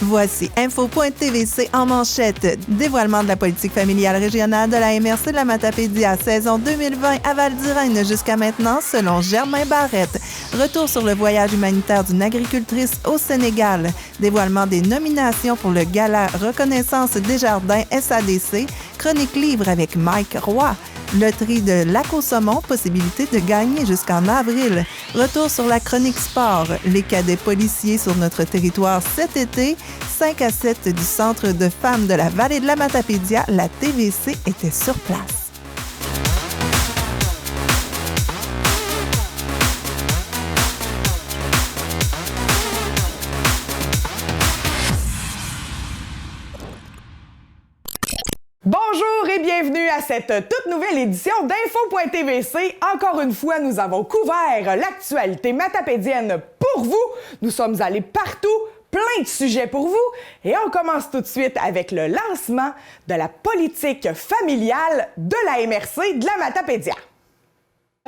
Voici Info.tvc en manchette. Dévoilement de la politique familiale régionale de la MRC de la Matapédia, saison 2020 à Val-d'Irène jusqu'à maintenant, selon Germain Barrette. Retour sur le voyage humanitaire d'une agricultrice au Sénégal. Dévoilement des nominations pour le Gala Reconnaissance Desjardins SADC. Chronique livre avec Mike Roy. Loterie de Lac-au-Saumon, possibilité de gagner jusqu'en avril. Retour sur la chronique sport. Les cadets policiers sur notre territoire cet été. 5 à 7 du Centre de femmes de la Vallée de la Matapédia. La TVC était sur place. Bonjour et bienvenue à cette toute nouvelle édition d'Info.tvc. Encore une fois, nous avons couvert l'actualité matapédienne pour vous. Nous sommes allés partout, plein de sujets pour vous. Et on commence tout de suite avec le lancement de la politique familiale de la MRC de la Matapédia.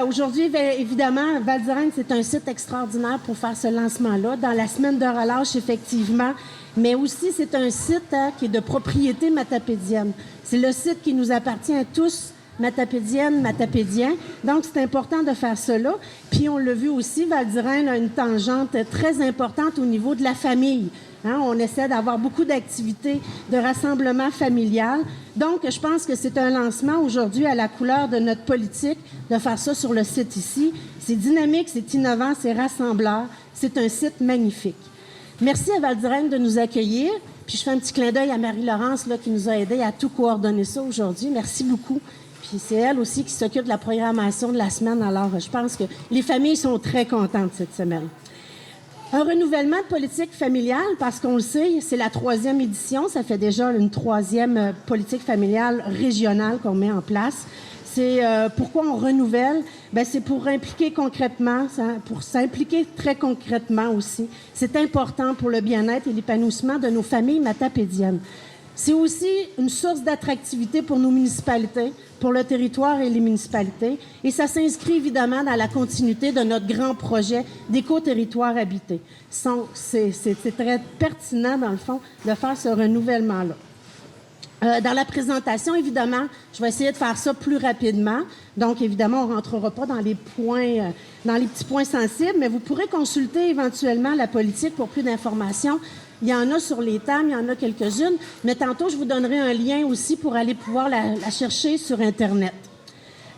Aujourd'hui, évidemment, Val-d'Irène, c'est un site extraordinaire pour faire ce lancement-là. Dans la semaine de relâche, effectivement, mais aussi c'est un site qui est de propriété matapédienne. C'est le site qui nous appartient à tous, matapédiennes, matapédiens. Donc, c'est important de faire cela. Puis, on l'a vu aussi, Val-d'Irène a une tangente très importante au niveau de la famille. Hein, on essaie d'avoir beaucoup d'activités de rassemblement familial. Donc, je pense que c'est un lancement aujourd'hui à la couleur de notre politique de faire ça sur le site ici. C'est dynamique, c'est innovant, c'est rassembleur. C'est un site magnifique. Merci à Val-d'Irène de nous accueillir. Puis je fais un petit clin d'œil à Marie-Laurence là, qui nous a aidés à tout coordonner ça aujourd'hui. Merci beaucoup. Puis c'est elle aussi qui s'occupe de la programmation de la semaine. Alors, je pense que les familles sont très contentes cette semaine. Un renouvellement de politique familiale, parce qu'on le sait, c'est la 3e édition. Ça fait déjà une 3e politique familiale régionale qu'on met en place. C'est pourquoi on renouvelle. Bien, c'est pour impliquer concrètement, pour s'impliquer très concrètement aussi. C'est important pour le bien-être et l'épanouissement de nos familles matapédiennes. C'est aussi une source d'attractivité pour nos municipalités, pour le territoire et les municipalités. Et ça s'inscrit évidemment dans la continuité de notre grand projet d'éco-territoire habité. C'est très pertinent, dans le fond, de faire ce renouvellement-là. Dans la présentation, évidemment, je vais essayer de faire ça plus rapidement. Donc, évidemment, on ne rentrera pas dans les points, dans les petits points sensibles, mais vous pourrez consulter éventuellement la politique pour plus d'informations. Il y en a sur les tables, il y en a quelques-unes, mais tantôt, je vous donnerai un lien aussi pour aller pouvoir la chercher sur Internet.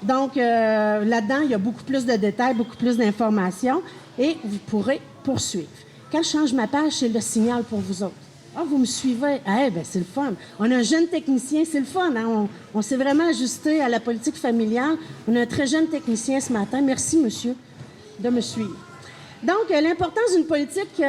Donc, là-dedans, il y a beaucoup plus de détails, beaucoup plus d'informations, et vous pourrez poursuivre. Quand je change ma page, c'est le signal pour vous autres. Ah, vous me suivez? Eh bien, c'est le fun. On a un jeune technicien, c'est le fun. Hein? On s'est vraiment ajusté à la politique familiale. On a un très jeune technicien ce matin. Merci, monsieur, de me suivre. Donc, l'importance d'une politique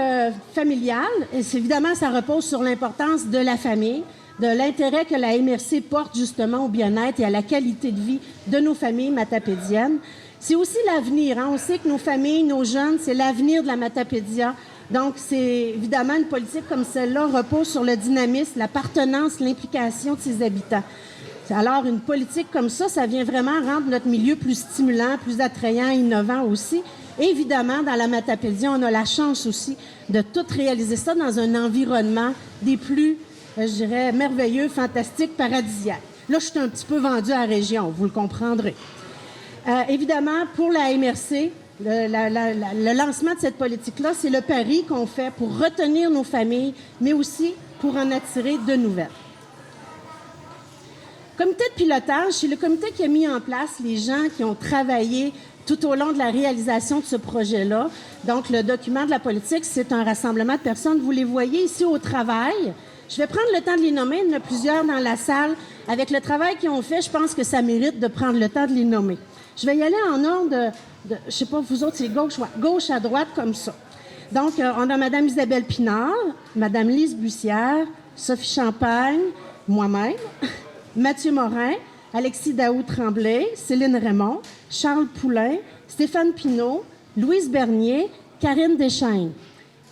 familiale, évidemment, ça repose sur l'importance de la famille, de l'intérêt que la MRC porte justement au bien-être et à la qualité de vie de nos familles matapédiennes. C'est aussi l'avenir. Hein? On sait que nos familles, nos jeunes, c'est l'avenir de la Matapédia. Donc, c'est évidemment une politique comme celle-là repose sur le dynamisme, l'appartenance, l'implication de ses habitants. Alors, une politique comme ça vient vraiment rendre notre milieu plus stimulant, plus attrayant, innovant aussi. Et évidemment, dans la Matapédia, on a la chance aussi de tout réaliser ça dans un environnement des plus, je dirais, merveilleux, fantastiques, paradisiaques. Là, je suis un petit peu vendue à la région, vous le comprendrez. Évidemment, pour la MRC, le lancement de cette politique-là, c'est le pari qu'on fait pour retenir nos familles, mais aussi pour en attirer de nouvelles. Comité de pilotage, c'est le comité qui a mis en place les gens qui ont travaillé tout au long de la réalisation de ce projet-là. Donc, le document de la politique, c'est un rassemblement de personnes. Vous les voyez ici au travail. Je vais prendre le temps de les nommer. Il y en a plusieurs dans la salle. Avec le travail qu'ils ont fait, je pense que ça mérite de prendre le temps de les nommer. Je vais y aller en ordre je ne sais pas, vous autres, c'est gauche à droite comme ça. Donc, on a Mme Isabelle Pinard, Mme Lise Bussière, Sophie Champagne, moi-même, Mathieu Morin, Alexis Daou-Tremblay, Céline Raymond, Charles Poulain, Stéphane Pinault, Louise Bernier, Karine Deschaines.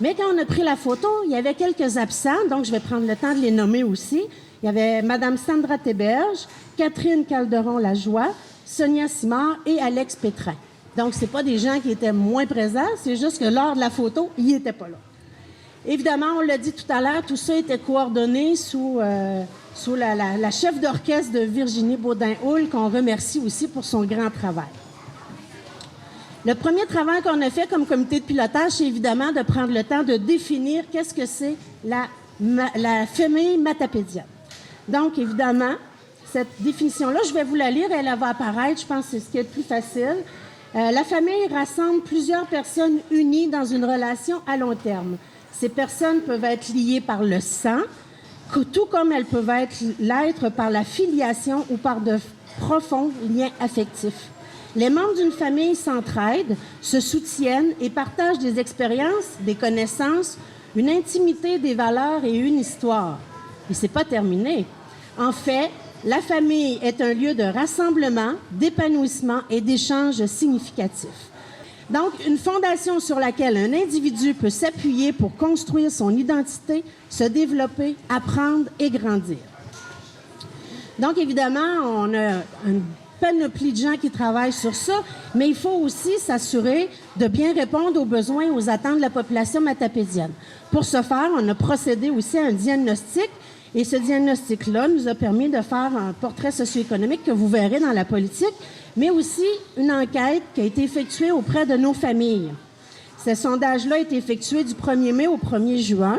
Mais quand on a pris la photo, il y avait quelques absents, donc je vais prendre le temps de les nommer aussi. Il y avait Mme Sandra Théberge, Catherine Calderon-Lajoie, Sonia Simard et Alex Pétrin. Donc, ce n'est pas des gens qui étaient moins présents, c'est juste que lors de la photo, ils n'étaient pas là. Évidemment, on l'a dit tout à l'heure, tout ça était coordonné sous la chef d'orchestre de Virginie Baudin-Houle, qu'on remercie aussi pour son grand travail. Le premier travail qu'on a fait comme comité de pilotage, c'est évidemment de prendre le temps de définir qu'est-ce que c'est la famille matapédienne. Donc, évidemment, cette définition-là, je vais vous la lire, elle va apparaître, je pense que c'est ce qui est le plus facile. La famille rassemble plusieurs personnes unies dans une relation à long terme. Ces personnes peuvent être liées par le sang, tout comme elles peuvent l'être par la filiation ou par de profonds liens affectifs. Les membres d'une famille s'entraident, se soutiennent et partagent des expériences, des connaissances, une intimité, des valeurs et une histoire. Et c'est pas terminé. En fait, la famille est un lieu de rassemblement, d'épanouissement et d'échanges significatifs. Donc, une fondation sur laquelle un individu peut s'appuyer pour construire son identité, se développer, apprendre et grandir. Donc, évidemment, on a une panoplie de gens qui travaillent sur ça, mais il faut aussi s'assurer de bien répondre aux besoins et aux attentes de la population matapédienne. Pour ce faire, on a procédé aussi à un diagnostic, et ce diagnostic-là nous a permis de faire un portrait socio-économique que vous verrez dans la politique, mais aussi une enquête qui a été effectuée auprès de nos familles. Ce sondage-là a été effectué du 1er mai au 1er juin.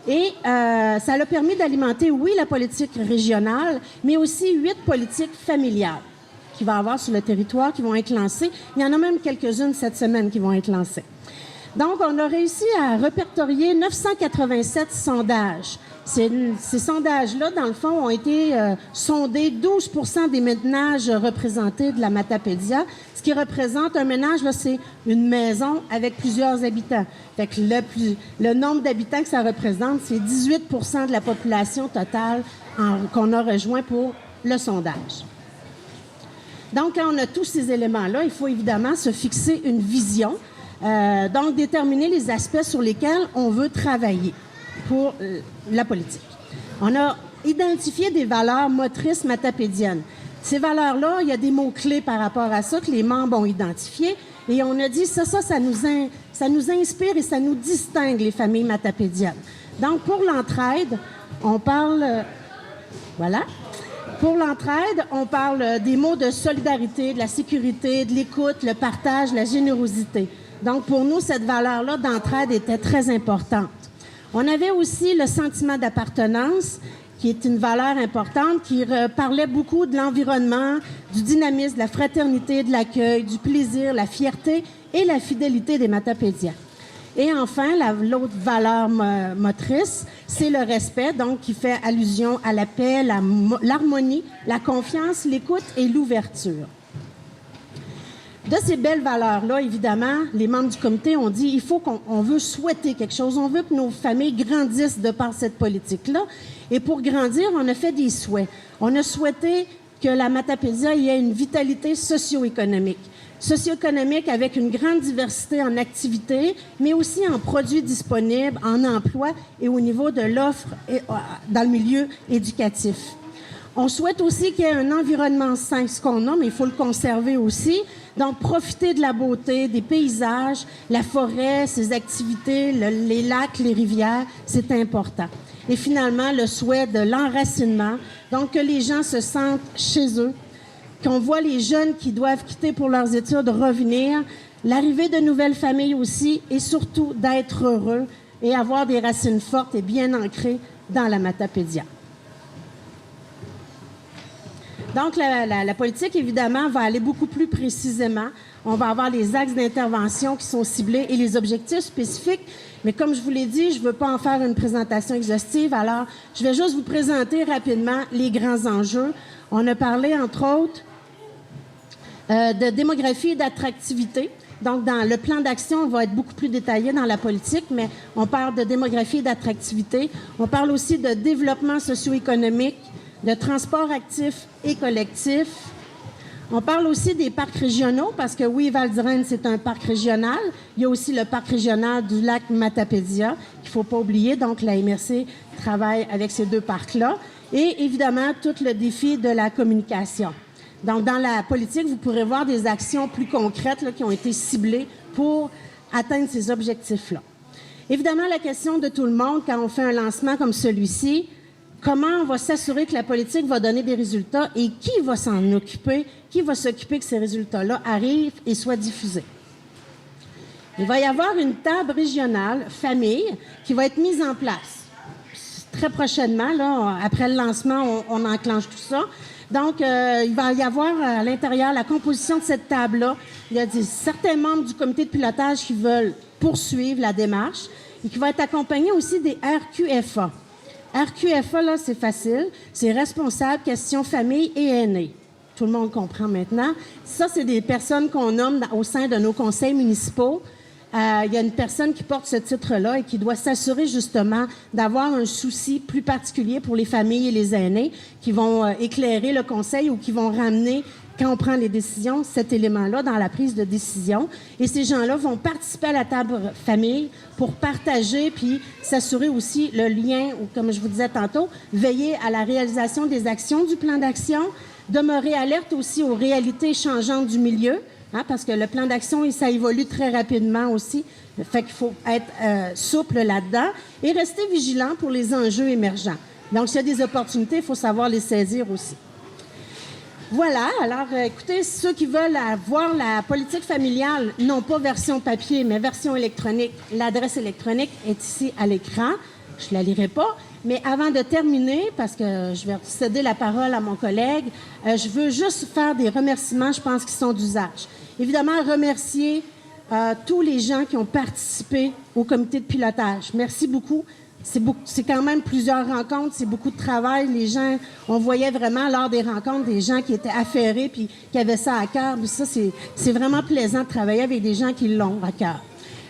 Et ça l'a permis d'alimenter, oui, la politique régionale, mais aussi 8 politiques familiales qu'il va y avoir sur le territoire qui vont être lancées. Il y en a même quelques-unes cette semaine qui vont être lancées. Donc, on a réussi à répertorier 987 sondages. Ces sondages-là, dans le fond, ont été sondés 12% des ménages représentés de la Matapédia. Ce qui représente un ménage, là, c'est une maison avec plusieurs habitants. Fait que le nombre d'habitants que ça représente, c'est 18% de la population totale qu'on a rejoint pour le sondage. Donc, quand on a tous ces éléments-là, il faut évidemment se fixer une vision, donc déterminer les aspects sur lesquels on veut travailler pour la politique. On a identifié des valeurs motrices matapédiennes. Ces valeurs-là, il y a des mots-clés par rapport à ça que les membres ont identifiés. Et on a dit, ça nous inspire et ça nous distingue, les familles matapédiennes. Donc, pour l'entraide, on parle... voilà. Pour l'entraide, on parle des mots de solidarité, de la sécurité, de l'écoute, le partage, la générosité. Donc, pour nous, cette valeur-là d'entraide était très importante. On avait aussi le sentiment d'appartenance, qui est une valeur importante, qui parlait beaucoup de l'environnement, du dynamisme, de la fraternité, de l'accueil, du plaisir, la fierté et la fidélité des matapédiens. Et enfin, l'autre valeur motrice, c'est le respect, donc qui fait allusion à la paix, l'harmonie, la confiance, l'écoute et l'ouverture. De ces belles valeurs-là, évidemment, les membres du comité ont dit il faut qu'on veut souhaiter quelque chose. On veut que nos familles grandissent de par cette politique-là. Et pour grandir, on a fait des souhaits. On a souhaité que la Matapédia ait une vitalité socio-économique. Socio-économique avec une grande diversité en activités, mais aussi en produits disponibles, en emploi et au niveau de l'offre dans le milieu éducatif. On souhaite aussi qu'il y ait un environnement sain, ce qu'on a, mais il faut le conserver aussi. Donc, profiter de la beauté, des paysages, la forêt, ses activités, les lacs, les rivières, c'est important. Et finalement, le souhait de l'enracinement, donc que les gens se sentent chez eux, qu'on voit les jeunes qui doivent quitter pour leurs études revenir, l'arrivée de nouvelles familles aussi, et surtout d'être heureux et avoir des racines fortes et bien ancrées dans la Matapédia. Donc, la politique, évidemment, va aller beaucoup plus précisément. On va avoir les axes d'intervention qui sont ciblés et les objectifs spécifiques. Mais comme je vous l'ai dit, je ne veux pas en faire une présentation exhaustive. Alors, je vais juste vous présenter rapidement les grands enjeux. On a parlé, entre autres, de démographie et d'attractivité. Donc, dans le plan d'action, on va être beaucoup plus détaillé dans la politique, mais on parle de démographie et d'attractivité. On parle aussi de développement socio-économique, de transport actif et collectif. On parle aussi des parcs régionaux, parce que oui, Val-d'Irène, c'est un parc régional. Il y a aussi le parc régional du lac Matapédia, qu'il ne faut pas oublier. Donc, la MRC travaille avec ces deux parcs-là. Et évidemment, tout le défi de la communication. Donc, dans la politique, vous pourrez voir des actions plus concrètes là, qui ont été ciblées pour atteindre ces objectifs-là. Évidemment, la question de tout le monde, quand on fait un lancement comme celui-ci, comment on va s'assurer que la politique va donner des résultats et qui va s'en occuper, qui va s'occuper que ces résultats-là arrivent et soient diffusés. Il va y avoir une table régionale, famille, qui va être mise en place. Très prochainement, là, après le lancement, on enclenche tout ça. Donc, il va y avoir à l'intérieur la composition de cette table-là. Il y a certains membres du comité de pilotage qui veulent poursuivre la démarche et qui va être accompagné aussi des RQFA. RQFA, là, c'est facile. C'est responsable, question famille et aînés. Tout le monde comprend maintenant. Ça, c'est des personnes qu'on nomme au sein de nos conseils municipaux. Il y a une personne qui porte ce titre-là et qui doit s'assurer justement d'avoir un souci plus particulier pour les familles et les aînés qui vont éclairer le conseil ou qui vont ramener, quand on prend les décisions, cet élément-là dans la prise de décision. Et ces gens-là vont participer à la table famille pour partager puis s'assurer aussi le lien, ou comme je vous disais tantôt, veiller à la réalisation des actions du plan d'action, demeurer alerte aussi aux réalités changeantes du milieu. Parce que le plan d'action, ça évolue très rapidement aussi. Fait qu'il faut être souple là-dedans et rester vigilant pour les enjeux émergents. Donc, s'il y a des opportunités, il faut savoir les saisir aussi. Voilà. Alors, écoutez, ceux qui veulent voir la politique familiale, non pas version papier, mais version électronique, l'adresse électronique est ici à l'écran. Je ne la lirai pas. Mais avant de terminer, parce que je vais céder la parole à mon collègue, je veux juste faire des remerciements, je pense, qui sont d'usage. Évidemment, remercier tous les gens qui ont participé au comité de pilotage. Merci beaucoup. C'est quand même plusieurs rencontres, c'est beaucoup de travail. Les gens, on voyait vraiment lors des rencontres des gens qui étaient affairés puis qui avaient ça à cœur. Puis ça, c'est vraiment plaisant de travailler avec des gens qui l'ont à cœur.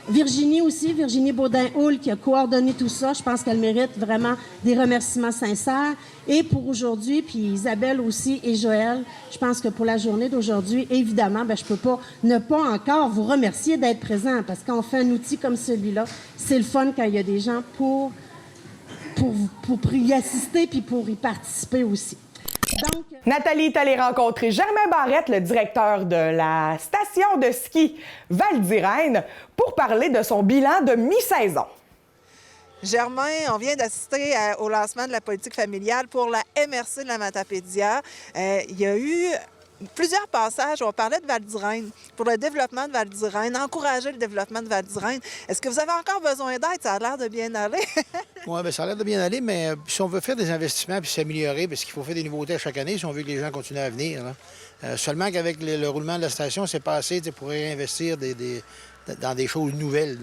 Virginie aussi, Virginie Baudin-Houle, qui a coordonné tout ça. Je pense qu'elle mérite vraiment des remerciements sincères. Et pour aujourd'hui, puis Isabelle aussi et Joël, je pense que pour la journée d'aujourd'hui, évidemment, je ne peux pas ne pas encore vous remercier d'être présents, parce qu'on fait un outil comme celui-là. C'est le fun quand il y a des gens pour y assister puis pour y participer aussi. Donc, Nathalie est allée rencontrer Germain Barrette, le directeur de la station de ski Val d'Irène, pour parler de son bilan de mi-saison. Germain, on vient d'assister au lancement de la politique familiale pour la MRC de la Matapédia. Il y a eu plusieurs passages où on parlait de Val d'Irène, pour le développement de Val d'Irène, encourager le développement de Val d'Irène. Est-ce que vous avez encore besoin d'aide? Ça a l'air de bien aller. Oui, bien, ça a l'air de bien aller, mais si on veut faire des investissements puis s'améliorer, parce qu'il faut faire des nouveautés à chaque année si on veut que les gens continuent à venir. Seulement qu'avec le roulement de la station, c'est pas assez pour réinvestir dans des choses nouvelles.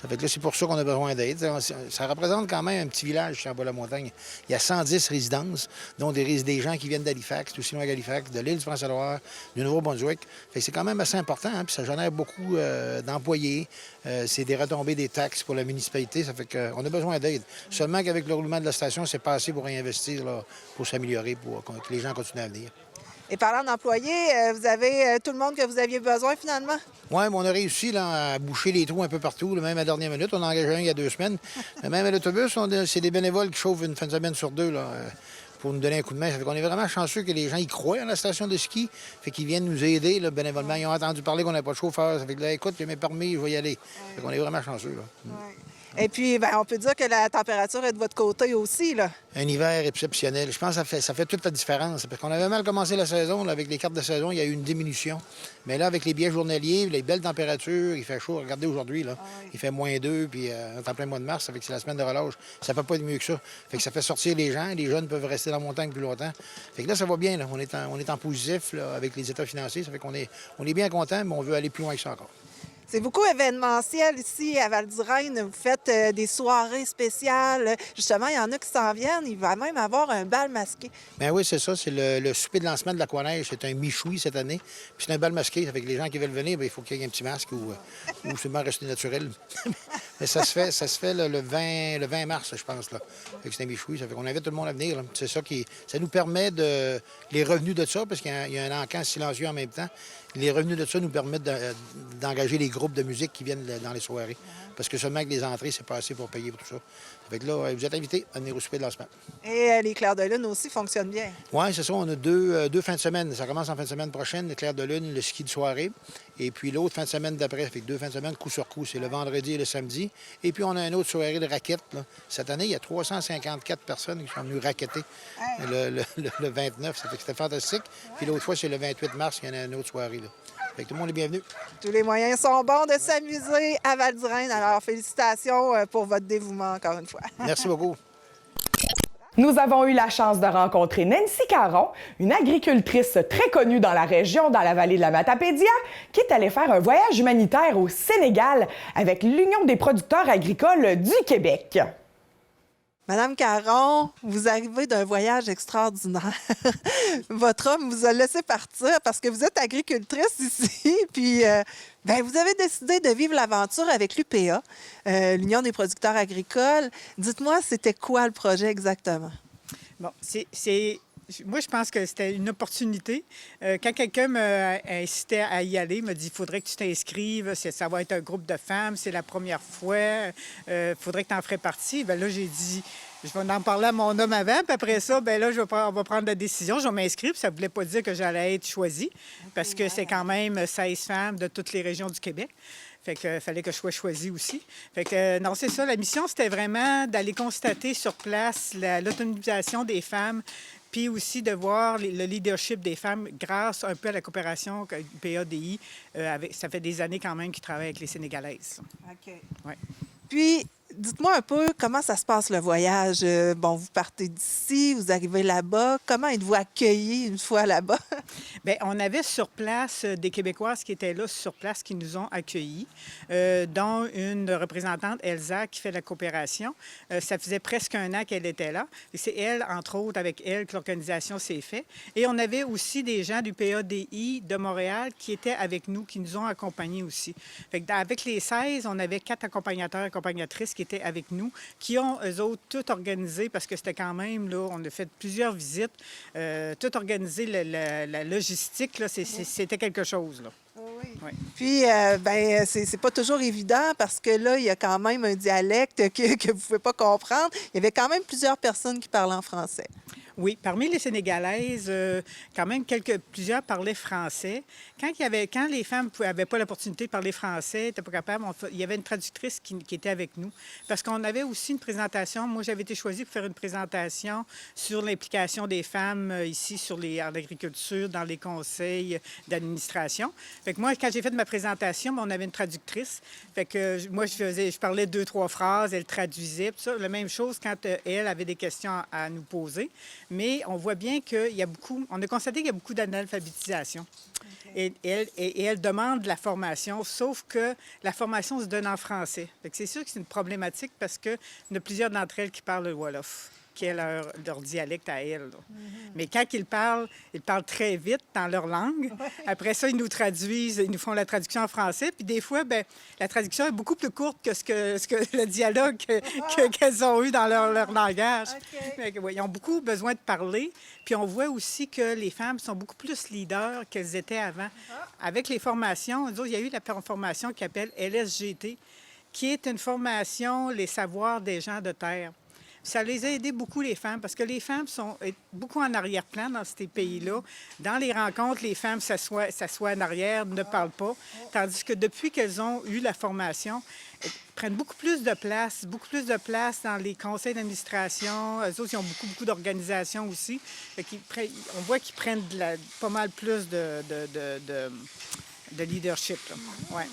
Ça fait que là, c'est pour ça qu'on a besoin d'aide. Ça représente quand même un petit village ici en bas de la montagne. Il y a 110 résidences, dont des gens qui viennent d'Halifax, aussi loin qu'Halifax, de l'île du Prince-Édouard, du Nouveau-Brunswick. Fait que c'est quand même assez important, puis ça génère beaucoup d'employés. C'est des retombées des taxes pour la municipalité. Ça fait qu'on a besoin d'aide. Seulement qu'avec le roulement de la station, c'est pas assez pour réinvestir, là, pour s'améliorer, pour que les gens continuent à venir. Et parlant d'employés, vous avez tout le monde que vous aviez besoin finalement? Oui, mais on a réussi là, à boucher les trous un peu partout, même à la dernière minute. On en a engagé un il y a 2 semaines. Même à l'autobus, c'est des bénévoles qui chauffent une fin de semaine sur 2 là, pour nous donner un coup de main. Ça fait qu'on est vraiment chanceux que les gens y croient à la station de ski. Fait qu'ils viennent nous aider là, bénévolement. Ils ont entendu parler qu'on n'a pas de chauffeur. Ça fait que là, écoute, j'ai mes permis, je vais y aller. Fait qu'on est vraiment chanceux. Là. Ouais. Et puis, on peut dire que la température est de votre côté aussi, là. Un hiver exceptionnel. Je pense que ça fait toute la différence. Parce qu'on avait mal commencé la saison. Là, avec les cartes de saison, il y a eu une diminution. Mais là, avec les billets journaliers, les belles températures, il fait chaud. Regardez aujourd'hui, là. Il fait -2, puis on est en plein mois de mars, ça fait que c'est la semaine de relâche. Ça peut pas être mieux que ça. Fait que ça fait sortir les gens. Les jeunes peuvent rester dans la montagne plus longtemps. Fait que là, ça va bien, là. On est en positif, là, avec les états financiers. Ça fait qu'on est bien content, mais on veut aller plus loin que ça encore. C'est beaucoup événementiel ici à Val d'Irène. Vous faites des soirées spéciales. Justement, il y en a qui s'en viennent. Il va même avoir un bal masqué. Bien oui, c'est ça. C'est le souper de lancement de l'Aquaneige. C'est un michoui cette année. Puis c'est un bal masqué. Ça fait que les gens qui veulent venir, bien, il faut qu'il y ait un petit masque ou seulement rester naturel. Mais ça se fait là, le 20 mars, je pense. Là. Fait que c'est un michoui. Ça fait qu'on invite tout le monde à venir. Là. C'est ça ça nous permet les revenus de ça, parce qu'il y a un encan silencieux en même temps. Les revenus de ça nous permettent d'engager les groupes de musique qui viennent dans les soirées. Parce que seulement avec les entrées, c'est pas assez pour payer pour tout ça. Fait que là, vous êtes invités à venir au souper de lancement. Et les clairs de lune aussi fonctionnent bien. Oui, c'est ça. On a deux fins de semaine. Ça commence en fin de semaine prochaine, le clair de lune, le ski de soirée. Et puis l'autre fin de semaine d'après, fait que 2 fins de semaine, coup sur coup. C'est le vendredi et le samedi. Et puis on a une autre soirée de raquettes. Là. Cette année, il y a 354 personnes qui sont venues raqueter le 29. C'était fantastique. Puis l'autre fois, c'est le 28 mars, il y en a une autre soirée. Là. Fait que tout le monde est bienvenu. Tous les moyens sont bons de s'amuser à Val-d'Irène. Alors, félicitations pour votre dévouement, encore une fois. Merci beaucoup. Nous avons eu la chance de rencontrer Nancy Caron, une agricultrice très connue dans la région, dans la vallée de la Matapédia, qui est allée faire un voyage humanitaire au Sénégal avec l'Union des producteurs agricoles du Québec. Madame Caron, vous arrivez d'un voyage extraordinaire. Votre homme vous a laissé partir parce que vous êtes agricultrice ici, puis vous avez décidé de vivre l'aventure avec l'UPA, l'Union des producteurs agricoles. Dites-moi, c'était quoi le projet exactement? Bon, moi, je pense que c'était une opportunité. Quand quelqu'un m'a incité à y aller, m'a dit il faudrait que tu t'inscrives, ça va être un groupe de femmes, c'est la première fois, il faudrait que tu en ferais partie. Bien là, j'ai dit je vais en parler à mon homme avant, puis après ça, bien là, on va prendre la décision. Je vais m'inscrire, puis ça ne voulait pas dire que j'allais être choisie, parce que c'est quand même 16 femmes de toutes les régions du Québec. Fait que fallait que je sois choisie aussi. Fait que non, c'est ça. La mission, c'était vraiment d'aller constater sur place l'autonomisation des femmes, puis aussi de voir le leadership des femmes grâce un peu à la coopération PADI. Ça fait des années quand même qu'ils travaillent avec les Sénégalaises. OK. Ouais. Puis, dites-moi un peu comment ça se passe le voyage. Vous partez d'ici, vous arrivez là-bas. Comment êtes-vous accueillis une fois là-bas? Bien, on avait sur place des Québécoises qui étaient là sur place, qui nous ont accueillis, dont une représentante, Elsa, qui fait la coopération. Ça faisait presque 1 an qu'elle était là. Et c'est elle, entre autres, avec elle, que l'organisation s'est faite. Et on avait aussi des gens du PADI de Montréal qui étaient avec nous, qui nous ont accompagnés aussi. Fait que avec les 16, on avait 4 accompagnateurs et accompagnatrices qui étaient avec nous, qui ont, eux autres, tout organisé, parce que c'était quand même, là, on a fait plusieurs visites, tout organisé, la logistique, là, c'était quelque chose, là. Oui. Oui. Puis, c'est pas toujours évident parce que là, il y a quand même un dialecte que vous ne pouvez pas comprendre. Il y avait quand même plusieurs personnes qui parlent en français. Oui, parmi les Sénégalaises, quand même plusieurs parlaient français. Quand les femmes n'avaient pas l'opportunité de parler français, n'étaient pas capables, il y avait une traductrice qui était avec nous. Parce qu'on avait aussi une présentation. Moi, j'avais été choisie pour faire une présentation sur l'implication des femmes ici en agriculture, dans les conseils d'administration. Fait que moi, quand j'ai fait ma présentation, on avait une traductrice. Fait que moi, je parlais 2-3 phrases, elle traduisait. Tout ça. La même chose quand elle avait des questions à nous poser. Mais on voit bien qu'il y a on a constaté qu'il y a beaucoup d'analphabétisation. Okay. Et elle demande de la formation, sauf que la formation se donne en français. C'est sûr que c'est une problématique parce qu'il y en a plusieurs d'entre elles qui parlent le Wolof, qui est leur dialecte à elles. Mais quand ils parlent très vite dans leur langue. Ouais. Après ça, ils nous traduisent, ils nous font la traduction en français. Puis des fois, la traduction est beaucoup plus courte que ce que le dialogue qu'elles ont eu dans leur langage. Okay. Ils ont beaucoup besoin de parler. Puis on voit aussi que les femmes sont beaucoup plus leaders qu'elles étaient avant. Avec les formations, il y a eu la formation qui s'appelle LSGT, qui est une formation, les savoirs des gens de terre. Ça les a aidés beaucoup, les femmes, parce que les femmes sont beaucoup en arrière-plan dans ces pays-là. Dans les rencontres, les femmes s'assoient en arrière, ne parlent pas. Tandis que depuis qu'elles ont eu la formation, elles prennent beaucoup plus de place dans les conseils d'administration. Eux autres, ils ont beaucoup d'organisations aussi. On voit qu'ils prennent pas mal plus de leadership. Ouais.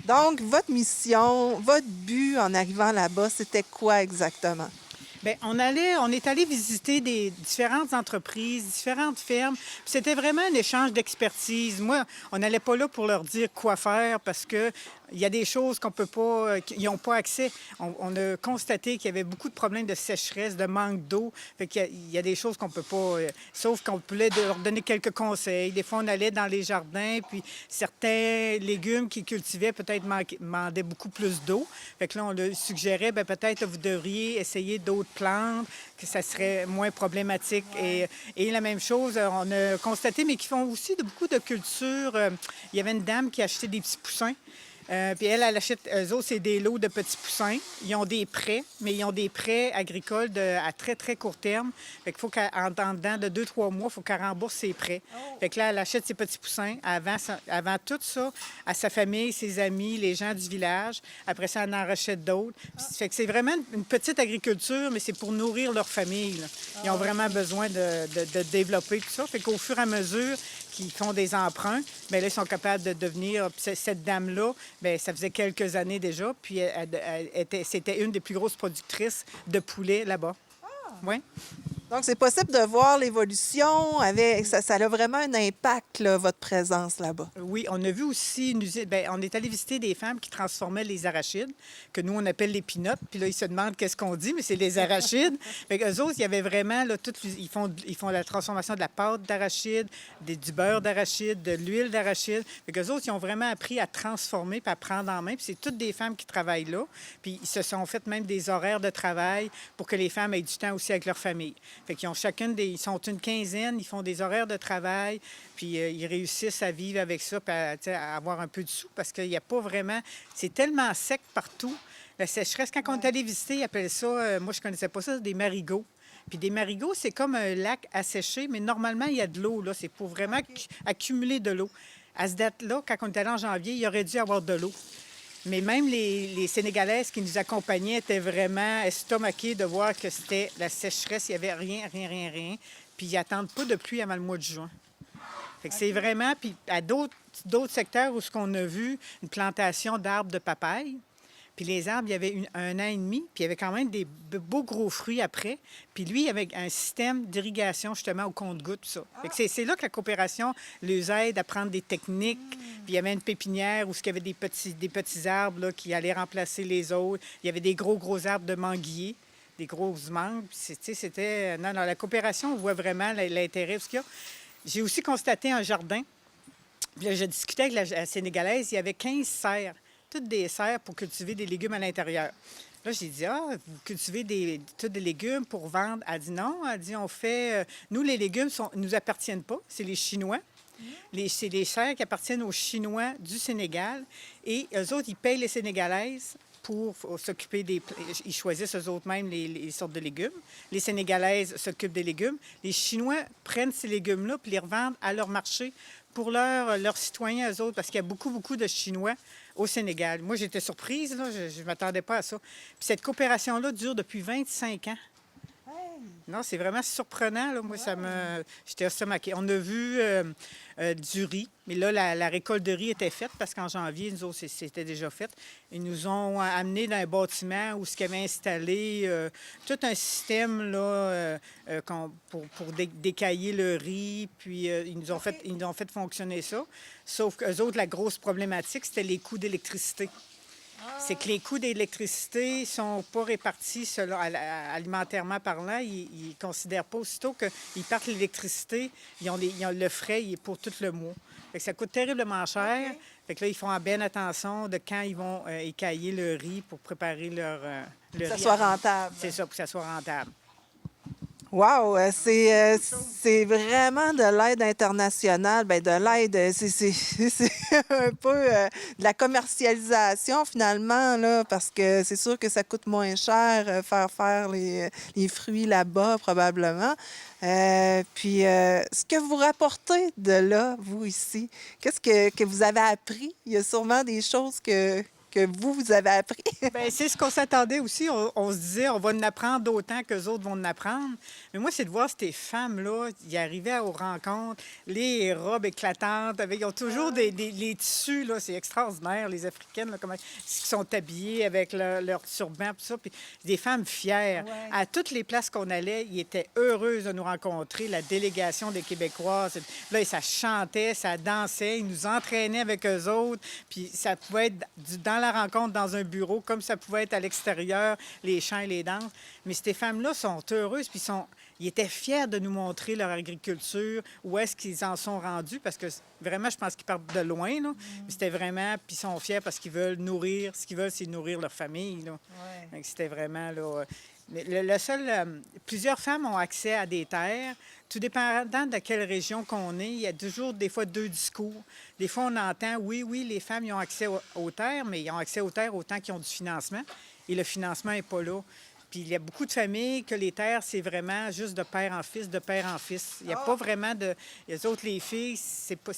Donc, votre mission, votre but en arrivant là-bas, c'était quoi exactement? Bien, on est allé visiter des différentes entreprises, différentes fermes. Puis c'était vraiment un échange d'expertise. Moi, on n'allait pas là pour leur dire quoi faire parce que Il y a des choses qu'on peut pas, qu'ils n'ont pas accès. On a constaté qu'il y avait beaucoup de problèmes de sécheresse, de manque d'eau. Fait qu'il y a des choses qu'on peut pas, sauf qu'on pouvait leur donner quelques conseils. Des fois, on allait dans les jardins, puis certains légumes qu'ils cultivaient peut-être demandaient beaucoup plus d'eau. Fait que là, on leur suggérait, bien, peut-être vous devriez essayer d'autres plantes, que ça serait moins problématique. Et la même chose, on a constaté, mais qui font aussi beaucoup de culture. Il y avait une dame qui achetait des petits poussins. Puis elle achète, eux autres, c'est des lots de petits poussins. Ils ont des prêts, mais ils ont des prêts agricoles à très, très court terme. Fait qu'il faut qu'en dedans de 2-3 mois, il faut qu'elle rembourse ses prêts. Fait que là, elle achète ses petits poussins avant tout ça à sa famille, ses amis, les gens du village. Après ça, elle en rachète d'autres. Fait que c'est vraiment une petite agriculture, mais c'est pour nourrir leur famille, là. Ils ont vraiment besoin de développer tout ça. Fait qu'au fur et à mesure qu'ils font des emprunts, bien là, ils sont capables de devenir... Cette dame-là, bien, ça faisait quelques années déjà, puis c'était une des plus grosses productrices de poulet là-bas. Oui. Donc, c'est possible de voir l'évolution avec... Ça a vraiment un impact, là, votre présence là-bas. Oui, on a vu aussi une usine... Bien, on est allé visiter des femmes qui transformaient les arachides, que nous, on appelle les pinottes. Puis là, ils se demandent qu'est-ce qu'on dit, mais c'est les arachides. Fait qu'eux autres, il y avait vraiment, là, ils font la transformation de la pâte d'arachide, du beurre d'arachide, de l'huile d'arachide. Fait qu'eux autres, ils ont vraiment appris à transformer puis à prendre en main. Puis c'est toutes des femmes qui travaillent là. Puis ils se sont fait même des horaires de travail pour que les femmes aient du temps aussi avec leur famille. Fait qu'ils ont ils sont une quinzaine, ils font des horaires de travail, puis ils réussissent à vivre avec ça, puis à avoir un peu de sous, parce qu'il n'y a pas vraiment... C'est tellement sec partout. La sécheresse, quand on est allé visiter, ils appellent ça, moi je connaissais pas ça, des marigots. Puis des marigots, c'est comme un lac asséché, mais normalement, il y a de l'eau, là. C'est pour vraiment accumuler de l'eau. À ce date-là, quand on est allé en janvier, il aurait dû avoir de l'eau. Mais même les Sénégalaises qui nous accompagnaient étaient vraiment estomaquées de voir que c'était la sécheresse. Il n'y avait rien. Puis ils n'attendent pas de pluie avant le mois de juin. Fait que c'est vraiment... Puis à d'autres secteurs où ce qu'on a vu, une plantation d'arbres de papaye. Puis les arbres, il y avait 1 an et demi, puis il y avait quand même des beaux gros fruits après. Puis lui, il y avait un système d'irrigation, justement, au compte-gouttes, tout ça. Fait que c'est là que la coopération les aide à prendre des techniques. Puis il y avait une pépinière où il y avait des petits arbres là, qui allaient remplacer les autres. Il y avait des gros arbres de manguiers, des grosses mangues. C'était... Non, la coopération, on voit vraiment l'intérêt. Parce qu'il y a... J'ai aussi constaté un jardin. Puis là, je discutais avec la Sénégalaise, il y avait 15 serres. Toutes des serres pour cultiver des légumes à l'intérieur. Là, j'ai dit, vous cultivez tous des légumes pour vendre? Elle dit non. Elle dit, on fait... nous, les légumes ne nous appartiennent pas. C'est les Chinois. C'est les serres qui appartiennent aux Chinois du Sénégal. Et eux autres, ils payent les Sénégalaises pour s'occuper des... Ils choisissent eux autres même les sortes de légumes. Les Sénégalaises s'occupent des légumes. Les Chinois prennent ces légumes-là puis les revendent à leur marché pour leurs citoyens, eux autres, parce qu'il y a beaucoup de Chinois au Sénégal. Moi, j'étais surprise, là, je ne m'attendais pas à ça. Puis cette coopération-là dure depuis 25 ans. Non, c'est vraiment surprenant, là. Moi, j'étais estomaquée. On a vu du riz, mais là, la récolte de riz était faite parce qu'en janvier, nous autres, c'était déjà fait. Ils nous ont amenés dans un bâtiment où ils avaient installé tout un système là, pour décailler le riz, puis ils nous ont fait fonctionner ça. Sauf qu'eux autres, la grosse problématique, c'était les coûts d'électricité. C'est que les coûts d'électricité ne sont pas répartis selon, alimentairement parlant. Ils ne considèrent pas aussitôt qu'ils partent l'électricité, ils ont le frais il est pour tout le mois. Fait que ça coûte terriblement cher. Okay. Fait que là, ils font bien attention de quand ils vont écailler le riz pour préparer leur riz. Que ça soit rentable. C'est ça, pour que ça soit rentable. Wow! C'est vraiment de l'aide internationale. Bien, de l'aide, c'est un peu de la commercialisation, finalement, là, parce que c'est sûr que ça coûte moins cher faire les fruits là-bas, probablement. Puis, ce que vous rapportez de là, vous, ici, qu'est-ce que vous avez appris? Il y a sûrement des choses que que vous avez appris. Bien, c'est ce qu'on s'attendait aussi. On se disait, on va en apprendre autant qu'eux autres vont en apprendre. Mais moi, c'est de voir ces femmes-là, ils arrivaient aux rencontres, les robes éclatantes, ils ont toujours les tissus, là, c'est extraordinaire, les Africaines, là, comment ils sont habillées avec leur turban, tout ça. Puis des femmes fières. Ouais. À toutes les places qu'on allait, ils étaient heureuses de nous rencontrer, la délégation des Québécoises. Là, ça chantait, ça dansait, ils nous entraînaient avec eux autres. Puis ça pouvait être dans la rencontre, dans un bureau, comme ça pouvait être à l'extérieur, les chants et les danses. Mais ces femmes-là sont heureuses, puis ils étaient fiers de nous montrer leur agriculture, où est-ce qu'ils en sont rendus, parce que vraiment, je pense qu'ils partent de loin, là. Mais c'était vraiment, puis ils sont fiers parce qu'ils veulent nourrir, ce qu'ils veulent, c'est nourrir leur famille, là. Donc, c'était vraiment, là... Mais plusieurs femmes ont accès à des terres. Tout dépendant de quelle région qu'on est, il y a toujours des fois deux discours. Des fois, on entend, oui, les femmes ils ont accès aux terres, mais ils ont accès aux terres autant qu'ils ont du financement. Et le financement n'est pas là. Puis il y a beaucoup de familles que les terres, c'est vraiment juste de père en fils, de père en fils. Il n'y a pas vraiment de... Les autres, les filles, c'est pas...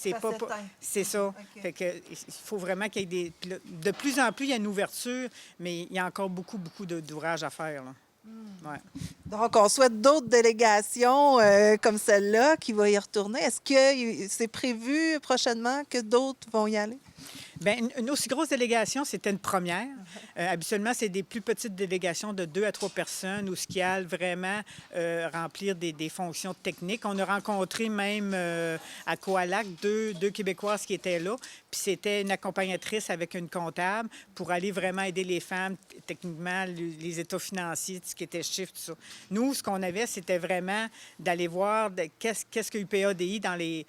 C'est ça. OK. Fait que, il faut vraiment qu'il y ait des... Puis là, de plus en plus, il y a une ouverture, mais il y a encore beaucoup d'ouvrages à faire, là. Ouais. Donc, on souhaite d'autres délégations comme celle-là qui va y retourner. Est-ce que c'est prévu prochainement que d'autres vont y aller? Bien, une aussi grosse délégation, c'était une première. Habituellement, c'est des plus petites délégations de 2 à 3 personnes où ce qui a vraiment remplir des fonctions techniques. On a rencontré même à Coalac deux Québécoises qui étaient là. Puis c'était une accompagnatrice avec une comptable pour aller vraiment aider les femmes techniquement, les états financiers, ce qui était chiffre, tout ça. Nous, ce qu'on avait, c'était vraiment d'aller voir qu'est-ce que UPADI dans les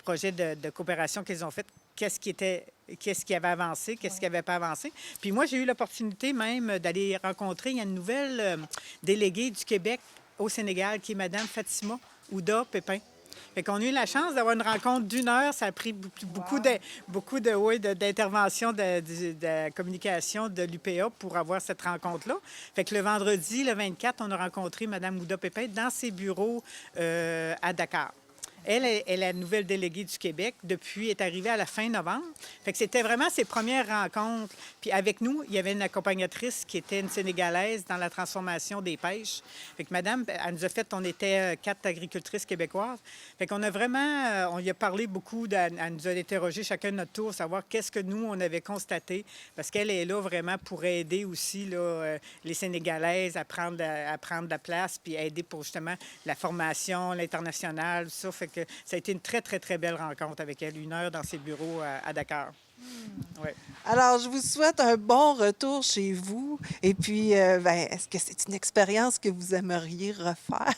projets de coopération qu'ils ont fait. Qu'est-ce qui avait avancé, qu'est-ce qui n'avait pas avancé. Puis moi, j'ai eu l'opportunité même d'aller rencontrer, il y a une nouvelle déléguée du Québec au Sénégal qui est Mme Fatima Ouda Pépin. Fait qu'on a eu la chance d'avoir une rencontre d'1 heure. Ça a pris beaucoup d'interventions de communication de l'UPA pour avoir cette rencontre-là. Fait que le vendredi, le 24, on a rencontré Mme Ouda Pépin dans ses bureaux à Dakar. Elle est la nouvelle déléguée du Québec. Depuis, elle est arrivée à la fin novembre. Fait que c'était vraiment ses premières rencontres. Puis avec nous, il y avait une accompagnatrice qui était une Sénégalaise dans la transformation des pêches. Fait que madame, elle nous a fait, on était 4 agricultrices québécoises. Fait qu'on a vraiment, on y a parlé beaucoup, elle nous a interrogé chacun de notre tour, savoir qu'est-ce que nous, on avait constaté. Parce qu'elle est là vraiment pour aider aussi là, les Sénégalaises à prendre de la place, puis aider pour justement la formation, l'international, tout ça. Fait que ça a été une très, très, très belle rencontre avec elle, 1 heure dans ses bureaux à Dakar. Ouais. Alors, je vous souhaite un bon retour chez vous. Et puis, est-ce que c'est une expérience que vous aimeriez refaire?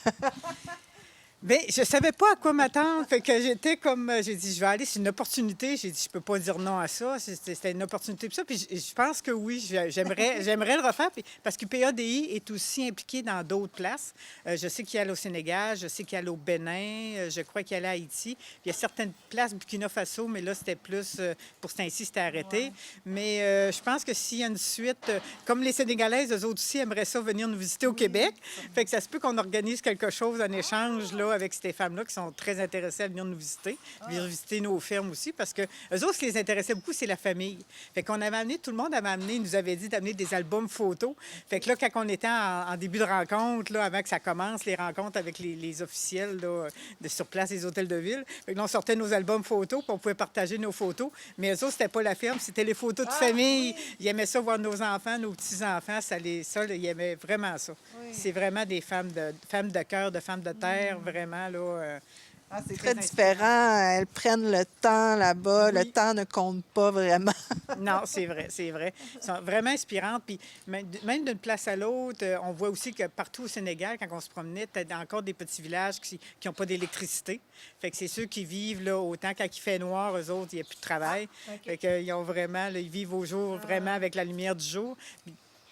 Bien, je ne savais pas à quoi m'attendre. Fait que j'étais comme... J'ai dit, je vais aller, c'est une opportunité. J'ai dit, je peux pas dire non à ça. C'était une opportunité pour ça. Puis je pense que oui, j'aimerais le refaire. Puis, parce que PADI est aussi impliqué dans d'autres places. Je sais qu'il y a au Sénégal, je sais qu'il y a au Bénin, je crois qu'il y a à Haïti. Puis il y a certaines places, Burkina Faso, mais là, c'était plus... pour cet ainsi, c'était arrêté. Ouais. Mais je pense que s'il y a une suite... comme les Sénégalaises, eux autres aussi aimeraient ça venir nous visiter au Québec. Fait que ça se peut qu'on organise quelque chose, un échange, là, avec ces femmes-là qui sont très intéressées à venir nous visiter, venir visiter nos fermes aussi, parce que eux autres, ce qui les intéressait beaucoup, c'est la famille. Fait qu'on avait amené, tout le monde avait amené, nous avait dit d'amener des albums photos. Fait que là, quand on était en début de rencontre, là, avant que ça commence, les rencontres avec les officiels là, sur place des hôtels de ville, fait que là, on sortait nos albums photos, puis on pouvait partager nos photos. Mais eux autres, c'était pas la ferme, c'était les photos de famille. Oui. Ils aimaient ça, voir nos enfants, nos petits-enfants, ils aimaient vraiment ça. Oui. C'est vraiment des femmes de cœur, de femmes de terre, vraiment. Là, c'est très différent. Elles prennent le temps là-bas. Oui. Le temps ne compte pas vraiment. Non, c'est vrai, c'est vrai. Elles sont vraiment inspirantes. Puis même d'une place à l'autre, on voit aussi que partout au Sénégal, quand on se promenait, tu as encore des petits villages qui n'ont pas d'électricité. Fait que c'est ceux qui vivent là, autant quand il fait noir, eux autres, il n'y a plus de travail. Okay. Fait qu'ils ont vraiment, là, ils vivent au jour, vraiment avec la lumière du jour.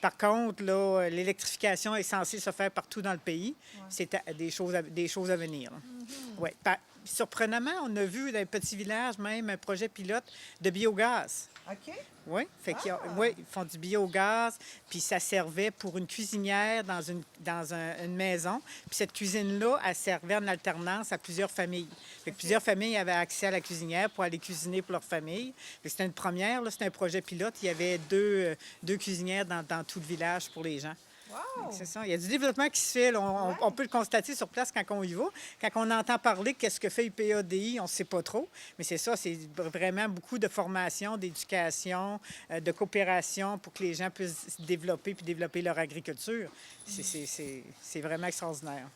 Par contre, là, l'électrification est censée se faire partout dans le pays. Ouais. C'est des choses à venir. Mm-hmm. Ouais. surprenamment, on a vu dans les petits villages même un projet pilote de biogaz. OK. Oui, ils font du biogaz, puis ça servait pour une cuisinière dans une maison. Puis cette cuisine-là, elle servait en alternance à plusieurs familles. Fait que plusieurs familles avaient accès à la cuisinière pour aller cuisiner pour leur famille. C'était une première, c'était un projet pilote. Il y avait deux cuisinières dans tout le village pour les gens. Wow. C'est ça. Il y a du développement qui se fait. Là. On peut le constater sur place quand on y va. Quand on entend parler qu'est-ce que fait UPADI, on ne sait pas trop. Mais c'est ça, c'est vraiment beaucoup de formation, d'éducation, de coopération pour que les gens puissent se développer puis développer leur agriculture. C'est vraiment extraordinaire.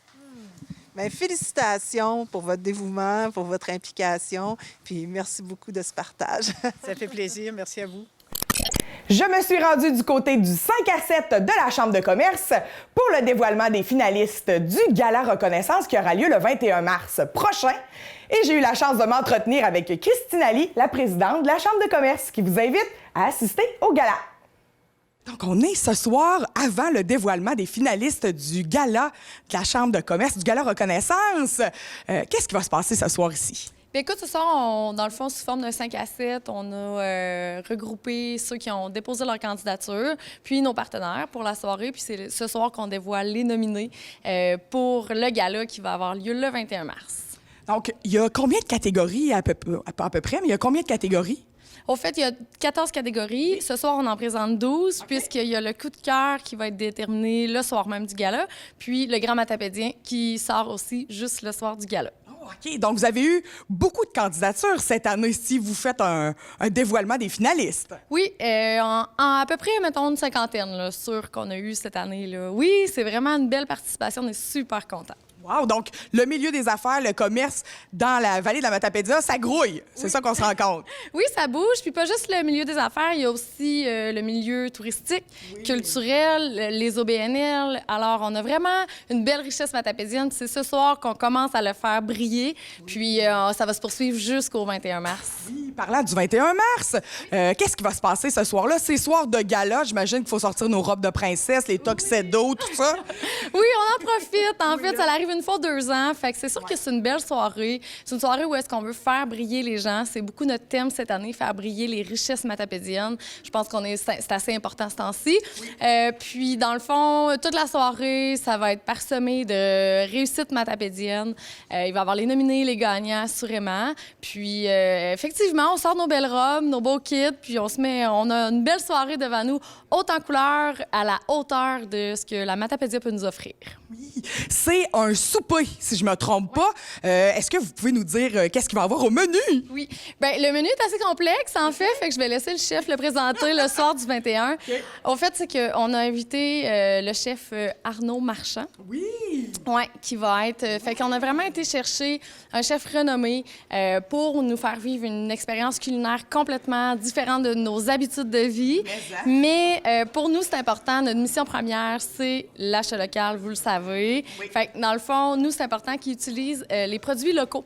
Bien, félicitations pour votre dévouement, pour votre implication, puis merci beaucoup de ce partage. Ça fait plaisir. Merci à vous. Je me suis rendue du côté du 5 à 7 de la Chambre de commerce pour le dévoilement des finalistes du Gala Reconnaissance qui aura lieu le 21 mars prochain. Et j'ai eu la chance de m'entretenir avec Christine Ali, la présidente de la Chambre de commerce, qui vous invite à assister au gala. Donc, on est ce soir avant le dévoilement des finalistes du Gala de la Chambre de commerce, du Gala Reconnaissance. Qu'est-ce qui va se passer ce soir ici? Bien, écoute, ce soir, dans le fond, sous forme d'un 5 à 7, on a regroupé ceux qui ont déposé leur candidature, puis nos partenaires pour la soirée. Puis c'est ce soir qu'on dévoile les nominés pour le gala qui va avoir lieu le 21 mars. Donc, il y a combien de catégories à peu près, mais il y a combien de catégories? Au fait, il y a 14 catégories. Ce soir, on en présente 12, puisqu'il y a le coup de cœur qui va être déterminé le soir même du gala, puis le grand matapédien qui sort aussi juste le soir du gala. OK. Donc, vous avez eu beaucoup de candidatures cette année si vous faites un dévoilement des finalistes. Oui, à peu près, mettons, une cinquantaine, là, sûr qu'on a eu cette année. Là. Oui, c'est vraiment une belle participation. On est super contents. Wow! Donc, le milieu des affaires, le commerce dans la vallée de la Matapédia, ça grouille. C'est ça qu'on se rend compte. Oui, ça bouge. Puis pas juste le milieu des affaires, il y a aussi le milieu touristique, culturel, les OBNL. Alors, on a vraiment une belle richesse matapédienne. C'est ce soir qu'on commence à le faire briller. Puis ça va se poursuivre jusqu'au 21 mars. Oui, parlant du 21 mars, qu'est-ce qui va se passer ce soir-là? C'est soir de gala. J'imagine qu'il faut sortir nos robes de princesse, les tuxedos, tout ça. Oui, on en profite. En fait, ça arrive une fois 2 ans. Fait que c'est sûr que c'est une belle soirée. C'est une soirée où est-ce qu'on veut faire briller les gens. C'est beaucoup notre thème cette année, faire briller les richesses matapédiennes. Je pense c'est assez important ce temps-ci. Puis, dans le fond, toute la soirée, ça va être parsemé de réussite matapédienne. Il va y avoir les nominés, les gagnants, assurément. Puis, effectivement, on sort nos belles robes, nos beaux kits, puis on a une belle soirée devant nous, haute en couleur, à la hauteur de ce que la Matapédia peut nous offrir. Oui, c'est un souper, si je me trompe pas. Est-ce que vous pouvez nous dire qu'est-ce qu'il va y avoir au menu? Oui. Bien, le menu est assez complexe, en fait que je vais laisser le chef le présenter le soir du 21. Okay. Au fait, c'est qu'on a invité le chef Arnaud Marchand. Oui! Oui, qui va être... fait qu'on a vraiment été chercher un chef renommé pour nous faire vivre une expérience culinaire complètement différente de nos habitudes de vie. Mais pour nous, c'est important. Notre mission première, c'est l'achat local, vous le savez. Oui. Fait que dans le fond, nous, c'est important qu'ils utilisent les produits locaux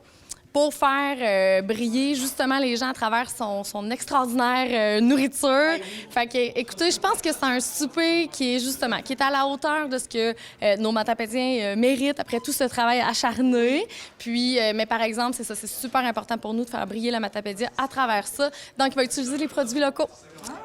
pour faire briller justement les gens à travers son extraordinaire nourriture. Fait que, écoutez, je pense que c'est un souper qui est à la hauteur de ce que nos Matapédiens méritent après tout ce travail acharné. Puis, mais par exemple, c'est ça, c'est super important pour nous de faire briller la Matapédia à travers ça. Donc, il va utiliser les produits locaux.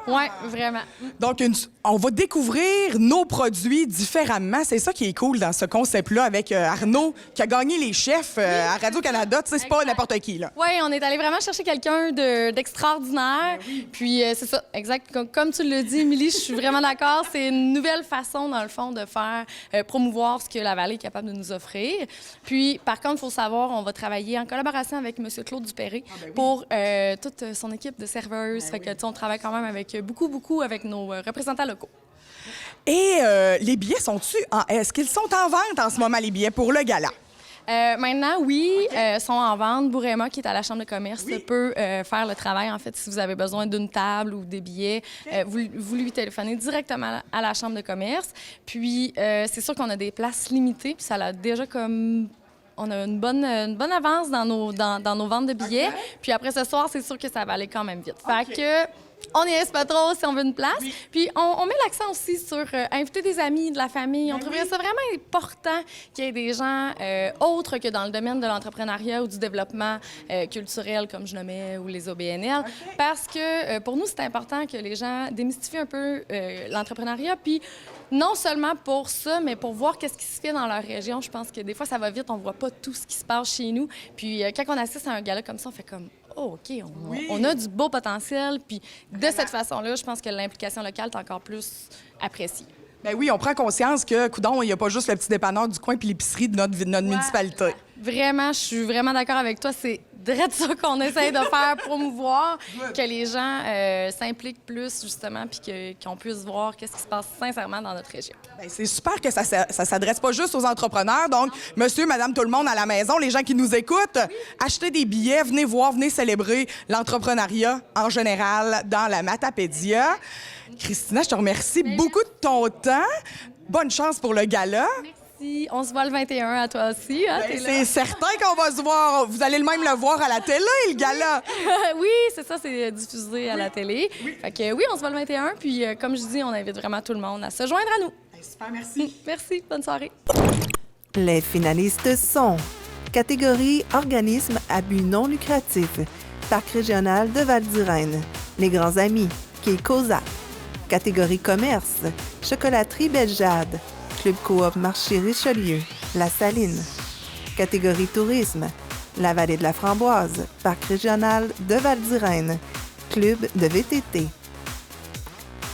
Oui, vraiment. Donc, on va découvrir nos produits différemment. C'est ça qui est cool dans ce concept-là avec Arnaud, qui a gagné les chefs à Radio-Canada. Tu sais, c'est pas n'importe qui, là. Oui, on est allé vraiment chercher quelqu'un d'extraordinaire. Puis, c'est ça, exact. Comme tu le dis, Émilie, je suis vraiment d'accord. C'est une nouvelle façon, dans le fond, de faire promouvoir ce que la vallée est capable de nous offrir. Puis, par contre, il faut savoir, on va travailler en collaboration avec M. Claude Dupéré pour toute son équipe de serveuses. Fait que, tu sais, on travaille quand même avec beaucoup avec nos représentants locaux. Et les billets est-ce qu'ils sont en vente en ce moment, les billets pour le gala? Maintenant, oui, sont en vente. Bourema, qui est à la Chambre de commerce, peut faire le travail. En fait, si vous avez besoin d'une table ou des billets, vous lui téléphonez directement à la Chambre de commerce. Puis, c'est sûr qu'on a des places limitées, puis ça l'a déjà comme... On a une bonne avance dans nos ventes de billets. Okay. Puis après ce soir, c'est sûr que ça va aller quand même vite. Fait que On n'y reste pas trop si on veut une place. Puis on met l'accent aussi sur inviter des amis, de la famille. On trouverait ça vraiment important qu'il y ait des gens autres que dans le domaine de l'entrepreneuriat ou du développement culturel, comme je nommais, ou les OBNL. Parce que pour nous, c'est important que les gens démystifient un peu l'entrepreneuriat. Puis non seulement pour ça, mais pour voir qu'est-ce qui se fait dans leur région. Je pense que des fois, ça va vite, on voit pas tout ce qui se passe chez nous. Puis quand on assiste à un gala comme ça, on fait comme... Oh, OK, on a du beau potentiel. Puis de cette façon-là, je pense que l'implication locale est encore plus appréciée. Ben oui, on prend conscience que, coudonc, il n'y a pas juste le petit dépanneur du coin puis l'épicerie de notre municipalité. Vraiment, je suis vraiment d'accord avec toi. C'est direct ça qu'on essaye de faire, promouvoir, que les gens s'impliquent plus, justement, puis qu'on puisse voir qu'est-ce qui se passe sincèrement dans notre région. Bien, c'est super que ça s'adresse pas juste aux entrepreneurs. Donc, monsieur, madame, tout le monde à la maison, les gens qui nous écoutent, achetez des billets, venez voir, venez célébrer l'entrepreneuriat en général dans la Matapédia. Christina, je te remercie beaucoup de ton temps. Bonne chance pour le gala. Merci. On se voit le 21 à toi aussi. Hein, Ben, c'est certain qu'on va se voir. Vous allez même le voir à la télé, le gala. Oui, c'est ça, c'est diffusé à la télé. Fait que oui, on se voit le 21. Puis comme je dis, on invite vraiment tout le monde à se joindre à nous. Ben, super, merci. Merci, bonne soirée. Les finalistes sont catégorie organisme à but non lucratif, Parc régional de Val-d'Irène, Les Grands Amis, qui est COSA. Catégorie commerce, chocolaterie Bellejade, Club Coop Marché Richelieu, La Saline. Catégorie tourisme, la Vallée de la Framboise, Parc régional de Val-d'Irène, Club de VTT.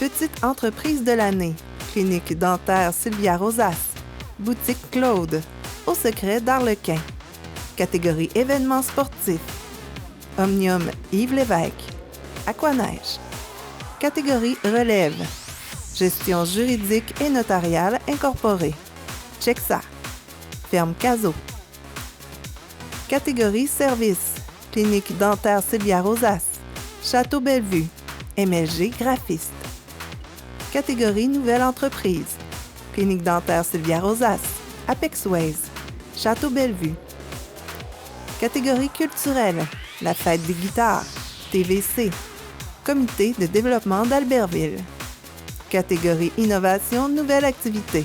Petite entreprise de l'année, Clinique dentaire Sylvia Rosas, Boutique Claude, Au Secret d'Arlequin. Catégorie événements sportifs, Omnium Yves Lévesque, Aquaneige. Catégorie relève, gestion juridique et notariale incorporée, Chexa, Ferme Caso. Catégorie service, clinique dentaire Sylvia Rosas, Château Bellevue, MLG graphiste. Catégorie nouvelle entreprise, clinique dentaire Sylvia Rosas, Apex Ways, Château Bellevue. Catégorie culturelle, la fête des guitares, TVC, Comité de développement d'Albertville. Catégorie Innovation, nouvelle activité.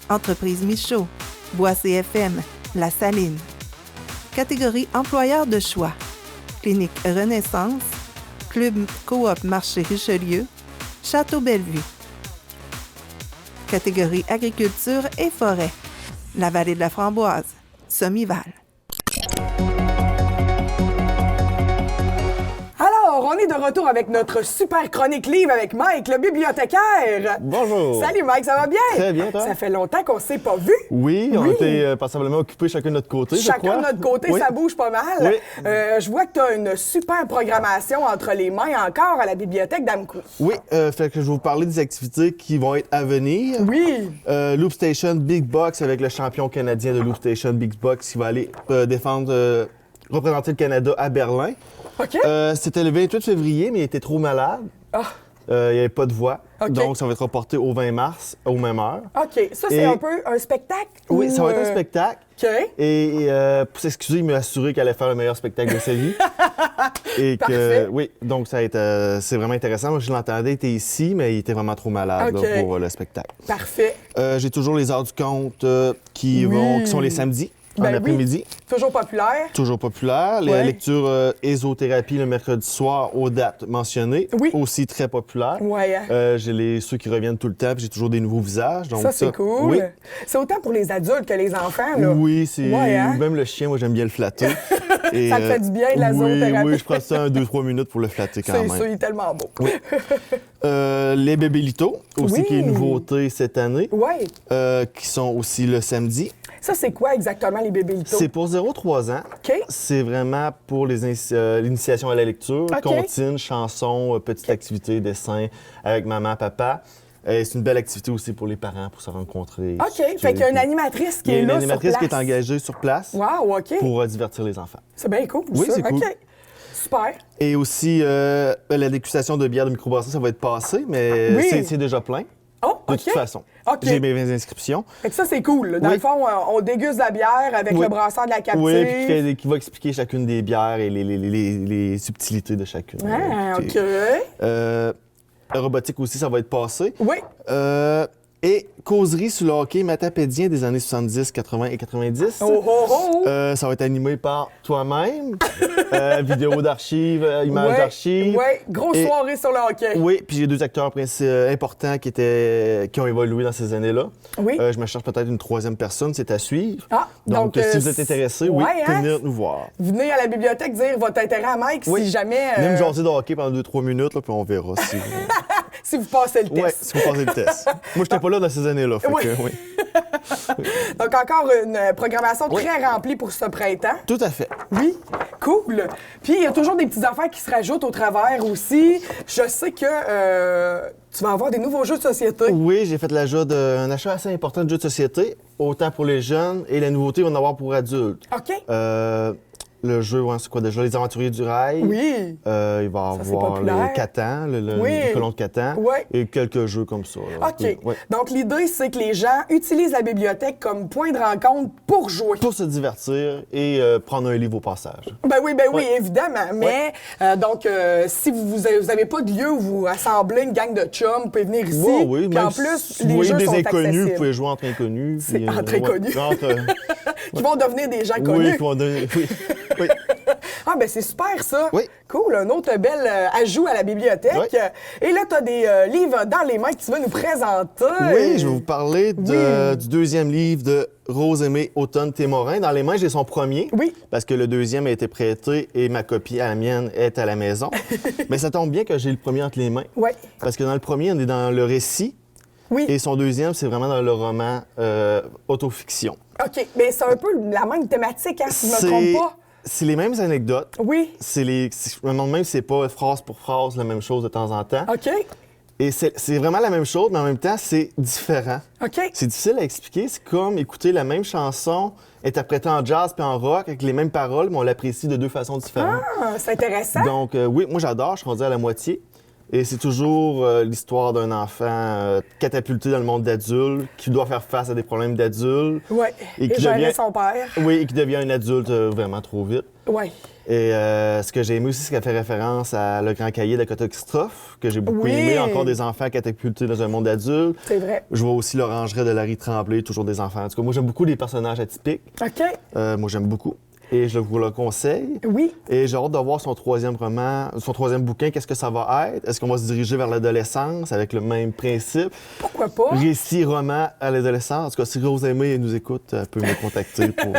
Entreprise Michaud, Bois CFM, La Saline. Catégorie Employeur de choix. Clinique Renaissance, Club Coop Marché Richelieu, Château Bellevue. Catégorie Agriculture et forêt. La Vallée de la Framboise, Sommival. On est de retour avec notre super chronique livre avec Mike, le bibliothécaire. Bonjour. Salut Mike, ça va bien? Très bien, toi? Ça fait longtemps qu'on ne s'est pas vus. Oui, on était passablement occupés chacun de notre côté, je crois. Chacun de notre côté, Oui. ça bouge pas mal. Oui. Je vois que tu as une super programmation entre les mains encore à la bibliothèque d'Amqui. Oui, fait que je vais vous parler des activités qui vont être à venir. Oui. Loop Station Big Box avec le champion canadien de Loop Station Big Box qui va aller représenter le Canada à Berlin. OK. C'était le 28 février, mais il était trop malade. Ah. Il n'y avait pas de voix. OK. Donc, ça va être reporté au 20 mars, aux mêmes heures. OK. Ça, c'est Et- un peu un spectacle? Oui, ou, ça va être un spectacle. OK. Et pour s'excuser, il m'a assuré qu'elle allait faire le meilleur spectacle de sa vie. Et Parfait. que, oui, donc ça a été, c'est vraiment intéressant. Moi, je l'entendais, il était ici, mais il était vraiment trop malade OK. là, pour le spectacle. Parfait. J'ai toujours les heures du conte qui sont les samedis, en Ben après-midi. oui. Toujours populaire. Toujours populaire. Ouais. Les lectures ésothérapie le mercredi soir aux dates mentionnées. Oui. Aussi très populaire. Ouais. hein. J'ai ceux qui reviennent tout le temps, puis j'ai toujours des nouveaux visages. Donc Ça, c'est cool. Oui. C'est autant pour les adultes que les enfants, là. Oui, c'est. Ouais, hein? Même le chien, moi, j'aime bien le flatter. Et, Ça te fait du bien, de la zoothérapie. Oui, je prends ça 2-3 minutes pour le flatter quand C'est même. ça, il est tellement beau. Oui. Les bébélitos, aussi, Oui. qui est une nouveauté cette année, Ouais. qui sont aussi le samedi. Ça, c'est quoi exactement, les bébés litos? C'est pour 0-3 ans. OK. C'est vraiment pour l'initiation à la lecture, OK. comptines, chansons, petites activités, dessins avec maman, papa. C'est une belle activité aussi pour les parents, pour se rencontrer. OK. Fait qu'il y a une animatrice qui Il y a est une là animatrice sur qui est place. engagée sur place Wow, OK. pour divertir les enfants. C'est bien cool, Oui, ça. c'est cool. OK. Super. Et aussi, la dégustation de bière de microbrasserie, ça va être passé, mais Oui. c'est déjà plein. Oh, de toute façon. OK. J'ai mes inscriptions. Fait que ça, c'est cool. Là. Dans Oui. le fond, on déguste la bière avec le brasseur de la captive. Oui, puis qui va expliquer chacune des bières et les subtilités de chacune. Ah, OK. La robotique aussi, ça va être passé. Oui. Et causerie sur le hockey matapédien des années 70, 80 et 90. Oh, oh, oh. Ça va être animé par toi-même. Vidéo d'archives, images d'archives. Oui, grosse soirée sur le hockey. Oui, puis j'ai 2 acteurs importants qui ont évolué dans ces années-là. Oui. Je me cherche peut-être une 3e personne, c'est à suivre. Ah, donc si vous êtes intéressé, ouais, venir nous voir. Venez à la bibliothèque dire votre intérêt à Mike si jamais... Venez me jaser de hockey pendant 2-3 minutes, là, puis on verra si... si vous passez le test. Oui, si vous passez le test. Moi, j'étais pas là dans ces années-là, fait que, oui. Donc, encore une programmation très remplie pour ce printemps. Tout à fait. Oui, cool. Puis, il y a toujours des petits affaires qui se rajoutent au travers aussi. Je sais que tu vas avoir des nouveaux jeux de société. Oui, j'ai fait l'achat d'un achat assez important de jeux de société, autant pour les jeunes et la nouveauté, on va en avoir pour adultes. OK. Le jeu, c'est quoi déjà? Les Aventuriers du Rail. Oui. Il va y avoir le Catan, le colon de Catan. Oui. Et quelques jeux comme ça. Là. OK. Oui. Donc, l'idée, c'est que les gens utilisent la bibliothèque comme point de rencontre pour jouer. Pour se divertir et prendre un livre au passage. Ben oui, évidemment. Mais, donc, si vous n'avez pas de lieu où vous rassemblez une gang de chums, vous pouvez venir ici. Oui, puis même en plus, si les vous jeux voyez sont des inconnus, accessibles. vous pouvez jouer entre inconnus. C'est puis, entre inconnus. Qui vont devenir des gens connus. Oui, qui vont devenir... Oui. Ah, ben c'est super, ça. Oui. Cool, un autre bel ajout à la bibliothèque. Oui. Et là, tu as des livres dans les mains que tu vas nous présenter. Oui, je vais vous parler du 2e livre de Rose-Aimée Automne-Témorin. Dans les mains, j'ai son premier. Oui. Parce que le 2e a été prêté et ma copie à la mienne est à la maison. Mais ça tombe bien que j'ai le premier entre les mains. Oui. Parce que dans le premier, on est dans le récit. Oui. Et son 2e, c'est vraiment dans le roman autofiction. OK, mais c'est un peu la même thématique, hein, si je me trompe pas. C'est les mêmes anecdotes. Oui. Je me demande même si c'est pas phrase pour phrase la même chose de temps en temps. OK. Et c'est vraiment la même chose, mais en même temps, c'est différent. OK. C'est difficile à expliquer. C'est comme écouter la même chanson interprétée en jazz puis en rock avec les mêmes paroles, mais on l'apprécie de 2 façons différentes. Ah, c'est intéressant. Donc, oui, moi j'adore. Je suis rendu à la moitié. Et c'est toujours l'histoire d'un enfant catapulté dans le monde d'adulte, qui doit faire face à des problèmes d'adulte. Oui. Et qui gérer devient son père. Oui, et qui devient un adulte vraiment trop vite. Oui. Et ce que j'ai aimé aussi, c'est qu'elle fait référence à Le Grand Cahier de la catastrophe, que j'ai beaucoup aimé. Encore des enfants catapultés dans un monde adulte. C'est vrai. Je vois aussi L'Orangerie de Larry Tremblay, toujours des enfants. En tout cas, moi, j'aime beaucoup les personnages atypiques. OK. Moi, j'aime beaucoup. Et je vous le conseille. Oui. Et j'ai hâte de voir son 3e roman, son 3e bouquin. Qu'est-ce que ça va être? Est-ce qu'on va se diriger vers l'adolescence avec le même principe? Pourquoi pas? Récit, roman à l'adolescence. En tout cas, si Rose-Aimée nous écoute, elle peut me contacter pour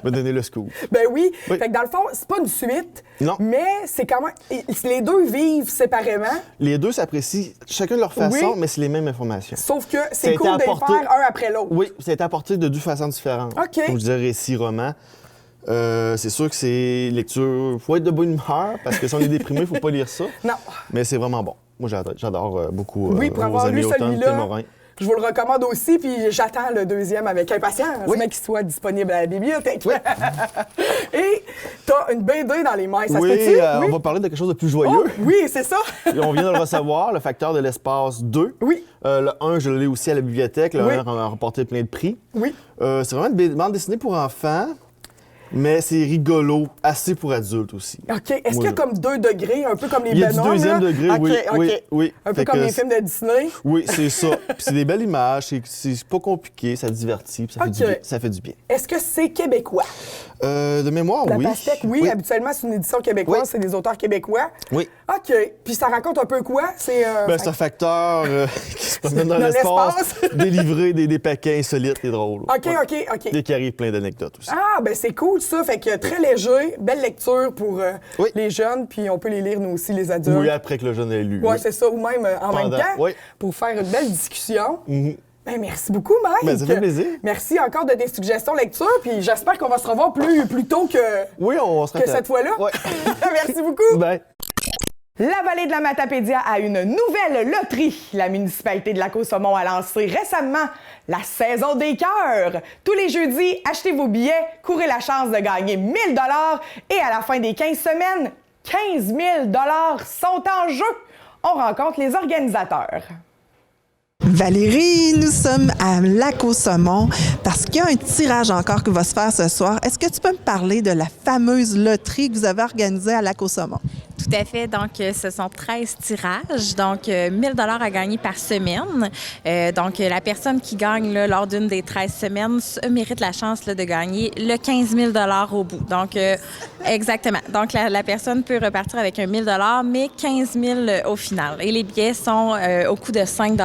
me donner le scoop. Ben oui. Oui. Fait que dans le fond, c'est pas une suite. Non. Mais c'est quand même... Les deux vivent séparément. Les deux s'apprécient chacun de leur façon, Oui. mais c'est les mêmes informations. Sauf que Ça a c'est été cool de les apporté- faire un après l'autre. Oui, ça a été apporté de 2 façons différentes. OK. Comme je disais, récit, roman. C'est sûr que c'est lecture... faut être de bonne humeur, parce que si on est déprimé, il faut pas lire ça. Non. Mais c'est vraiment bon. Moi, j'adore beaucoup Oui, pour avoir lu Rose-Aimée celui-là, Automne-Témorin. je vous le recommande aussi, puis j'attends le 2e avec impatience, Oui. mais qu'il soit disponible à la bibliothèque. Oui. Et t'as une BD dans les mains, ça Oui, se peut-tu? on va parler de quelque chose de plus joyeux. Oh, oui, c'est ça. Et on vient de le recevoir, Le Facteur de l'espace 2. Oui. Le 1, je l'ai aussi à la bibliothèque. Le Oui. 1 a remporté plein de prix. Oui. C'est vraiment une bande dessinée pour enfants, mais c'est rigolo, assez pour adultes aussi. OK. Est-ce qu'il y a Oui. comme 2 degrés, un peu comme les Il y a du bonhommes, 2e là? degré, OK, oui, OK. oui, oui. Un peu Fait comme que les films de Disney? Oui, c'est ça. Puis c'est des belles images, c'est pas compliqué, ça divertit, puis ça, OK. fait du bien, ça fait du bien. Est-ce que c'est québécois? De mémoire, La oui. pastèque, oui. Habituellement, c'est une édition québécoise, Oui. c'est des auteurs québécois. Oui. OK. Puis ça raconte un peu quoi? C'est C'est un facteur qui se promène dans Dans l'espace, l'espace. délivrer des paquets insolites et drôles. OK, Ouais. OK. Et qui arrive plein d'anecdotes aussi. Ah, ben c'est cool ça. Fait que très léger, belle lecture pour Oui. les jeunes, puis on peut les lire nous aussi, les adultes. Oui, après que le jeune ait lu. Ouais, oui. c'est ça, ou même en même Pendant, temps, oui. pour faire une belle discussion. Mhm. Ben, merci beaucoup, Mike. Ben, ça fait plaisir. Merci encore de tes suggestions lecture, puis j'espère qu'on va se revoir plus tôt que Oui, on se rappelle. cette fois-là. Ouais. Merci beaucoup. Ben. La vallée de la Matapédia a une nouvelle loterie. La municipalité de Lac-aux-Saumons a lancé récemment la saison des cœurs. Tous les jeudis, achetez vos billets, courez la chance de gagner 1 000 $ et à la fin des 15 semaines, 15 000 $ sont en jeu. On rencontre les organisateurs. Valérie, nous sommes à Lac-au-Saumon parce qu'il y a un tirage encore qui va se faire ce soir. Est-ce que tu peux me parler de la fameuse loterie que vous avez organisée à Lac-au-Saumon? Tout à fait. Donc, ce sont 13 tirages, donc 1000 $ à gagner par semaine. Donc, la personne qui gagne là, lors d'une des 13 semaines mérite la chance là, de gagner le 15 000 $ au bout. Donc, exactement. Donc, la personne peut repartir avec un 1000 $, mais 15 000 au final. Et les billets sont au coût de 5 $.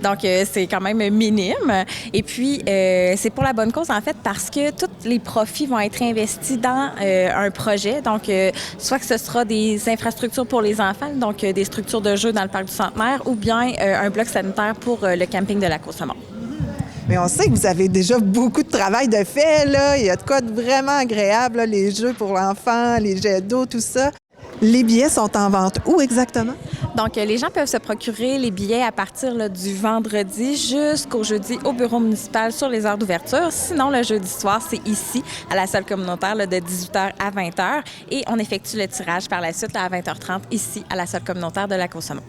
Donc, c'est quand même minime. Et puis, c'est pour la bonne cause, en fait, parce que tous les profits vont être investis dans un projet. Donc, soit que ce sera des infrastructures pour les enfants, donc des structures de jeux dans le parc du Centenaire, ou bien un bloc sanitaire pour le camping de Lac-au-Saumon. Mais on sait que vous avez déjà beaucoup de travail de fait, là. Il y a de quoi de vraiment agréable, là, les jeux pour l'enfant, les jets d'eau, tout ça. Les billets sont en vente où exactement? Donc, les gens peuvent se procurer les billets à partir là, du vendredi jusqu'au jeudi au bureau municipal sur les heures d'ouverture. Sinon, le jeudi soir, c'est ici, à la salle communautaire, là, de 18h à 20h. Et on effectue le tirage par la suite là, à 20h30 ici, à la salle communautaire de Lac-au-Saumon.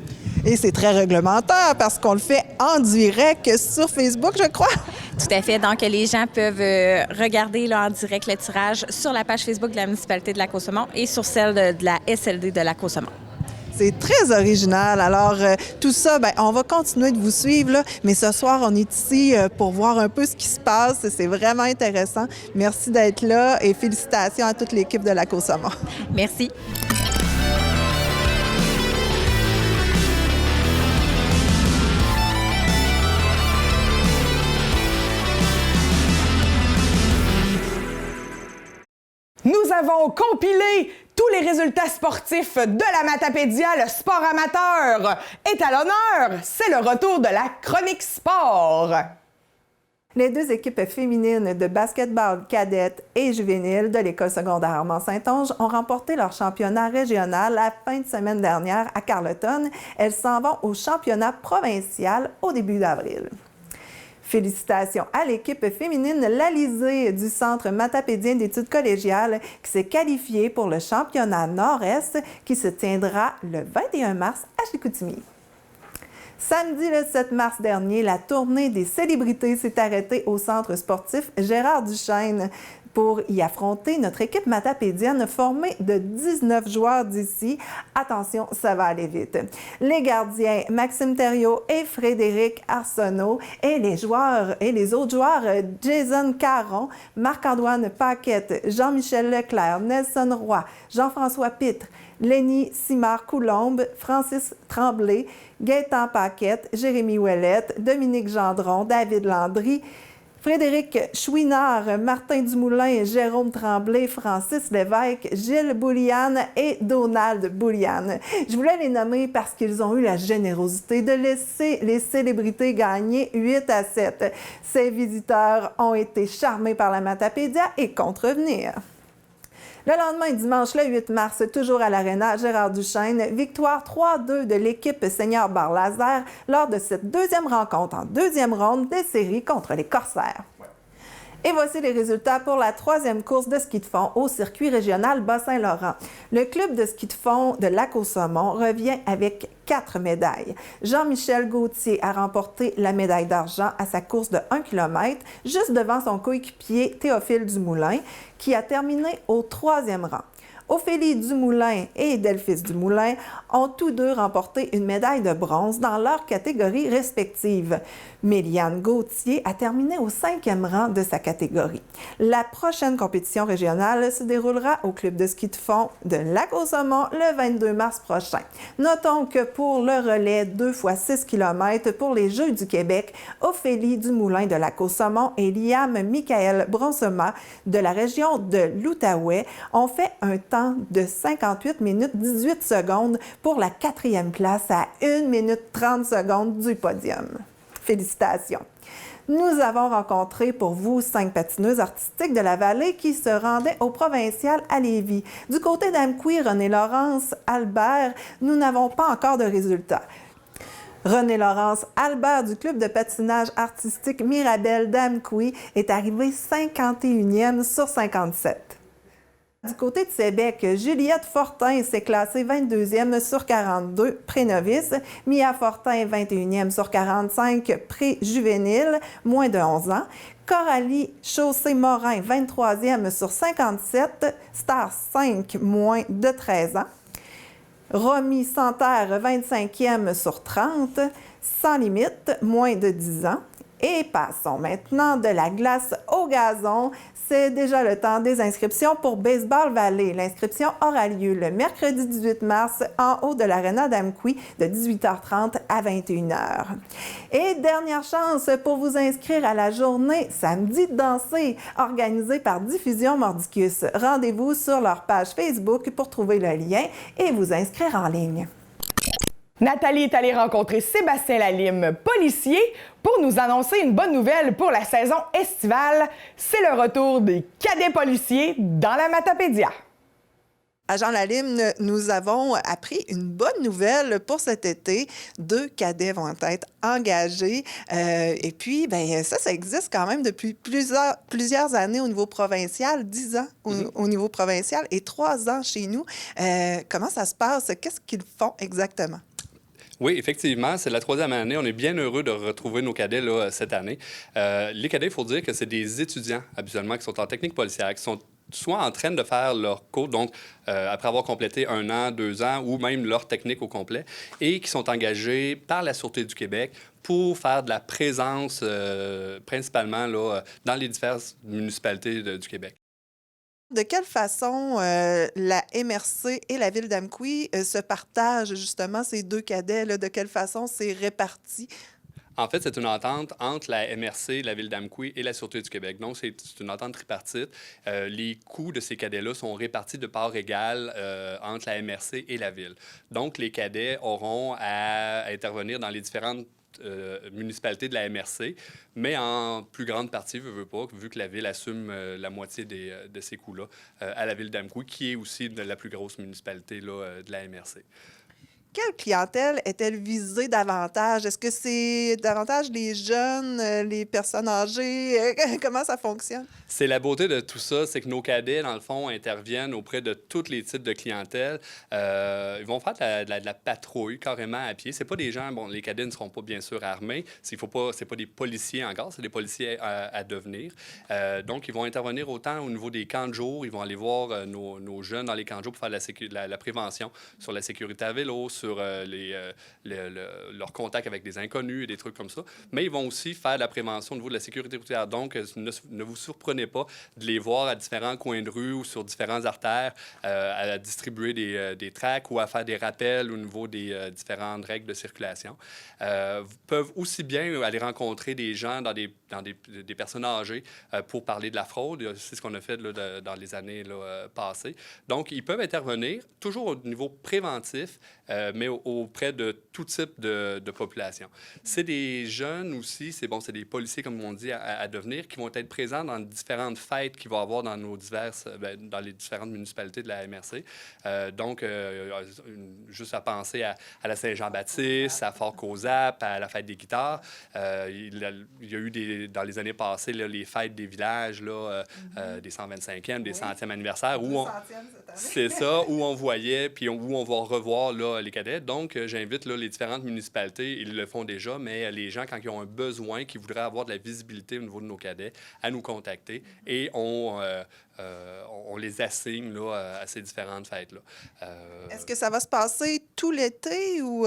Et c'est très réglementaire parce qu'on le fait en direct sur Facebook, je crois. Tout à fait. Donc, les gens peuvent regarder là, en direct le tirage sur la page Facebook de la municipalité de Lac-au-Saumon et sur celle de la SLD de Lac-au-Saumon. C'est très original. Alors, tout ça, bien, on va continuer de vous suivre, là, mais ce soir, on est ici pour voir un peu ce qui se passe. C'est vraiment intéressant. Merci d'être là et félicitations à toute l'équipe de Lac-au-Saumon. Merci. Nous avons compilé tous les résultats sportifs de la Matapédia. Le sport amateur est à l'honneur. C'est le retour de la chronique sport. Les deux équipes féminines de basketball cadette et juvénile de l'École secondaire Armand-Saint-Onge ont remporté leur championnat régional la fin de semaine dernière à Carleton. Elles s'en vont au championnat provincial au début d'avril. Félicitations à l'équipe féminine l'Alizé du Centre matapédien d'études collégiales qui s'est qualifiée pour le championnat Nord-Est qui se tiendra le 21 mars à Chicoutimi. Samedi le 7 mars dernier, la tournée des célébrités s'est arrêtée au centre sportif Gérard Duchesne pour y affronter notre équipe matapédienne formée de 19 joueurs d'ici. Attention, ça va aller vite. Les gardiens Maxime Thériault et Frédéric Arsenault et les autres joueurs Jason Caron, Marc-Antoine Paquette, Jean-Michel Leclerc, Nelson Roy, Jean-François Pitre, Lénie Simard-Coulombe, Francis Tremblay, Gaëtan Paquette, Jérémy Ouellette, Dominique Gendron, David Landry, Frédéric Chouinard, Martin Dumoulin, Jérôme Tremblay, Francis Lévesque, Gilles Bouliane et Donald Bouliane. Je voulais les nommer parce qu'ils ont eu la générosité de laisser les célébrités gagner 8-7. Ces visiteurs ont été charmés par la Matapédia et comptent revenir. Le lendemain, dimanche le 8 mars, toujours à l'Arena Gérard Duchesne, victoire 3-2 de l'équipe senior bar laser lors de cette deuxième rencontre en deuxième ronde des séries contre les Corsaires. Et voici les résultats pour la troisième course de ski de fond au circuit régional Bas-Saint-Laurent. Le club de ski de fond de Lac-au-Saumon revient avec 4 médailles. Jean-Michel Gauthier a remporté la médaille d'argent à sa course de 1 km, juste devant son coéquipier Théophile Dumoulin, qui a terminé au 3e rang. Ophélie Dumoulin et Delphis Dumoulin ont tous deux remporté une médaille de bronze dans leurs catégories respectives. Méliane Gauthier a terminé au 5e rang de sa catégorie. La prochaine compétition régionale se déroulera au club de ski de fond de Lac-au-Saumon le 22 mars prochain. Notons que pour le relais 2 x 6 km pour les Jeux du Québec, Ophélie Dumoulin de Lac-au-Saumon et Liam Michael Bronsema de la région de l'Outaouais ont fait un temps de 58 minutes 18 secondes pour la 4e place à 1 minute 30 secondes du podium. Félicitations! Nous avons rencontré pour vous 5 patineuses artistiques de la vallée qui se rendaient au provincial à Lévis. Du côté d'Amqui, René-Laurence Albert, nous n'avons pas encore de résultats. René-Laurence Albert du club de patinage artistique Mirabelle d'Amqui est arrivé 51e sur 57. Du côté de Sébec, Juliette Fortin s'est classée 22e sur 42 pré-novices, Mia Fortin 21e sur 45 pré-juvéniles, moins de 11 ans, Coralie Chaussé-Morin 23e sur 57, Star 5, moins de 13 ans, Romy Santerre 25e sur 30, Sans limite, moins de 10 ans. Et passons maintenant de la glace au gazon. C'est déjà le temps des inscriptions pour Baseball Valley. L'inscription aura lieu le mercredi 18 mars en haut de l'Arena d'Amqui de 18h30 à 21h. Et dernière chance pour vous inscrire à la journée Samedi de danser organisée par Diffusion Mordicus. Rendez-vous sur leur page Facebook pour trouver le lien et vous inscrire en ligne. Nathalie est allée rencontrer Sébastien Lalime, policier, pour nous annoncer une bonne nouvelle pour la saison estivale. C'est le retour des cadets policiers dans la Matapédia. Agent Lalime, nous avons appris une bonne nouvelle pour cet été. 2 cadets vont être engagés. Et puis, bien, ça existe quand même depuis plusieurs années au niveau provincial, 10 ans au niveau provincial et 3 ans chez nous. Comment ça se passe? Qu'est-ce qu'ils font exactement? Oui, effectivement, c'est la 3e année. On est bien heureux de retrouver nos cadets là, cette année. Les cadets, il faut dire que c'est des étudiants, habituellement, qui sont en technique policière, qui sont soit en train de faire leur cours, donc après avoir complété 1 an, 2 ans, ou même leur technique au complet, et qui sont engagés par la Sûreté du Québec pour faire de la présence, principalement là, dans les diverses municipalités du Québec. De quelle façon la MRC et la Ville d'Amqui se partagent justement ces 2 cadets? Là, de quelle façon c'est réparti? En fait, c'est une entente entre la MRC, la Ville d'Amqui et la Sûreté du Québec. Donc, c'est une entente tripartite. Les coûts de ces cadets-là sont répartis de part égale entre la MRC et la Ville. Donc, les cadets auront à intervenir dans les différentes municipalités de la MRC, mais en plus grande partie, veut pas, vu que la Ville assume la moitié de ces coûts-là à la Ville d'Amqui, qui est aussi la plus grosse municipalité là, de la MRC. Quelle clientèle est-elle visée davantage? Est-ce que c'est davantage les jeunes, les personnes âgées? Comment ça fonctionne? C'est la beauté de tout ça, c'est que nos cadets, dans le fond, interviennent auprès de tous les types de clientèle. Ils vont faire de la patrouille carrément à pied. C'est pas des gens, bon, les cadets ne seront pas bien sûr armés. C'est pas des policiers encore, c'est des policiers à devenir. Donc, ils vont intervenir autant au niveau des camps de jour. Ils vont aller voir nos jeunes dans les camps de jour pour faire la prévention sur la sécurité à vélo, sur leur contact avec des inconnus et des trucs comme ça. Mais ils vont aussi faire de la prévention au niveau de la sécurité routière. Donc, ne vous surprenez pas de les voir à différents coins de rue ou sur différentes artères à distribuer des tracts ou à faire des rappels au niveau des différentes règles de circulation. Peuvent aussi bien aller rencontrer des gens des personnes âgées pour parler de la fraude. C'est ce qu'on a fait là, dans les années là, passées. Donc, ils peuvent intervenir toujours au niveau préventif, mais auprès de tout type de population. C'est des jeunes aussi, c'est des policiers, comme on dit, à devenir, qui vont être présents dans différentes fêtes qu'il va y avoir dans dans les différentes municipalités de la MRC. Donc, juste à penser à la Saint-Jean-Baptiste, à Fort-Cozap, à la fête des guitares. Il y a eu dans les années passées là, les fêtes des villages, là, des 125e, des 100e anniversaires, c'est ça, où on voyait, puis où on va revoir là, les cadets. Donc, j'invite là, les différentes municipalités, ils le font déjà, mais les gens, quand ils ont un besoin, qui voudraient avoir de la visibilité au niveau de nos cadets, à nous contacter et on les assigne là, à ces différentes fêtes-là. Est-ce que ça va se passer tout l'été ou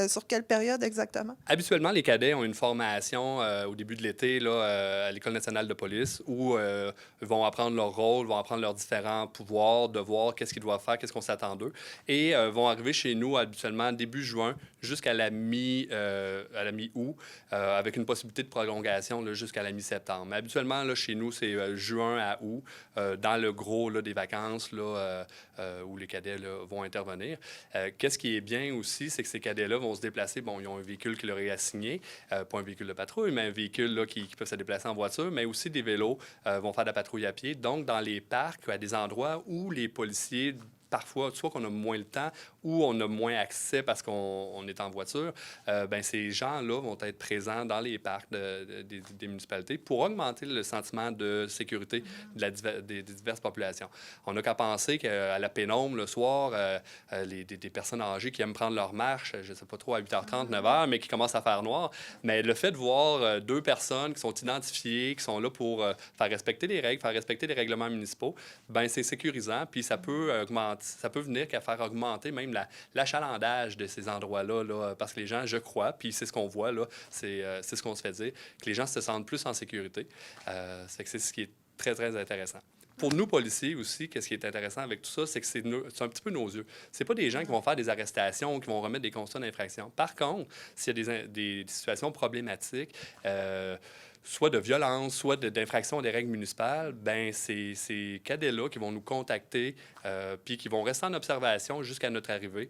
sur quelle période exactement? Habituellement, les cadets ont une formation au début de l'été là, à l'École nationale de police où ils vont apprendre leur rôle, vont apprendre leurs différents pouvoirs, devoirs, qu'est-ce qu'ils doivent faire, qu'est-ce qu'on s'attend d'eux, et vont arriver chez nous habituellement début juin jusqu'à la mi-août, avec une possibilité de prolongation là, jusqu'à la mi-septembre. Mais habituellement, là, chez nous, c'est juin à août, dans le gros là, des vacances là, où les cadets là, vont intervenir. Qu'est-ce qui est bien aussi, c'est que ces cadets-là vont se déplacer. Bon, ils ont un véhicule qui leur est assigné, pas un véhicule de patrouille, mais un véhicule là, qui peut se déplacer en voiture, mais aussi des vélos vont faire de la patrouille à pied. Donc, dans les parcs, à des endroits où les policiers parfois, soit qu'on a moins le temps ou on a moins accès parce qu'on est en voiture, ben ces gens-là vont être présents dans les parcs des municipalités pour augmenter le sentiment de sécurité des diverses populations. On n'a qu'à penser qu'à la pénombre, le soir, des personnes âgées qui aiment prendre leur marche, je ne sais pas trop, à 8h30, 9h, mais qui commencent à faire noir, mais le fait de voir deux personnes qui sont identifiées, qui sont là pour faire respecter les règles, faire respecter les règlements municipaux, ben c'est sécurisant, puis ça peut venir qu'à faire augmenter même l'achalandage de ces endroits-là, là, parce que les gens, je crois, puis c'est ce qu'on voit, là, c'est ce qu'on se fait dire, que les gens se sentent plus en sécurité. C'est ce qui est très, très intéressant. Pour nous, policiers aussi, qu'est-ce qui est intéressant avec tout ça, c'est que c'est un petit peu nos yeux. C'est pas des gens qui vont faire des arrestations, qui vont remettre des constats d'infraction. Par contre, s'il y a des situations problématiques, soit de violence, soit d'infraction des règles municipales, ben c'est ces cadets-là qui vont nous contacter puis qui vont rester en observation jusqu'à notre arrivée.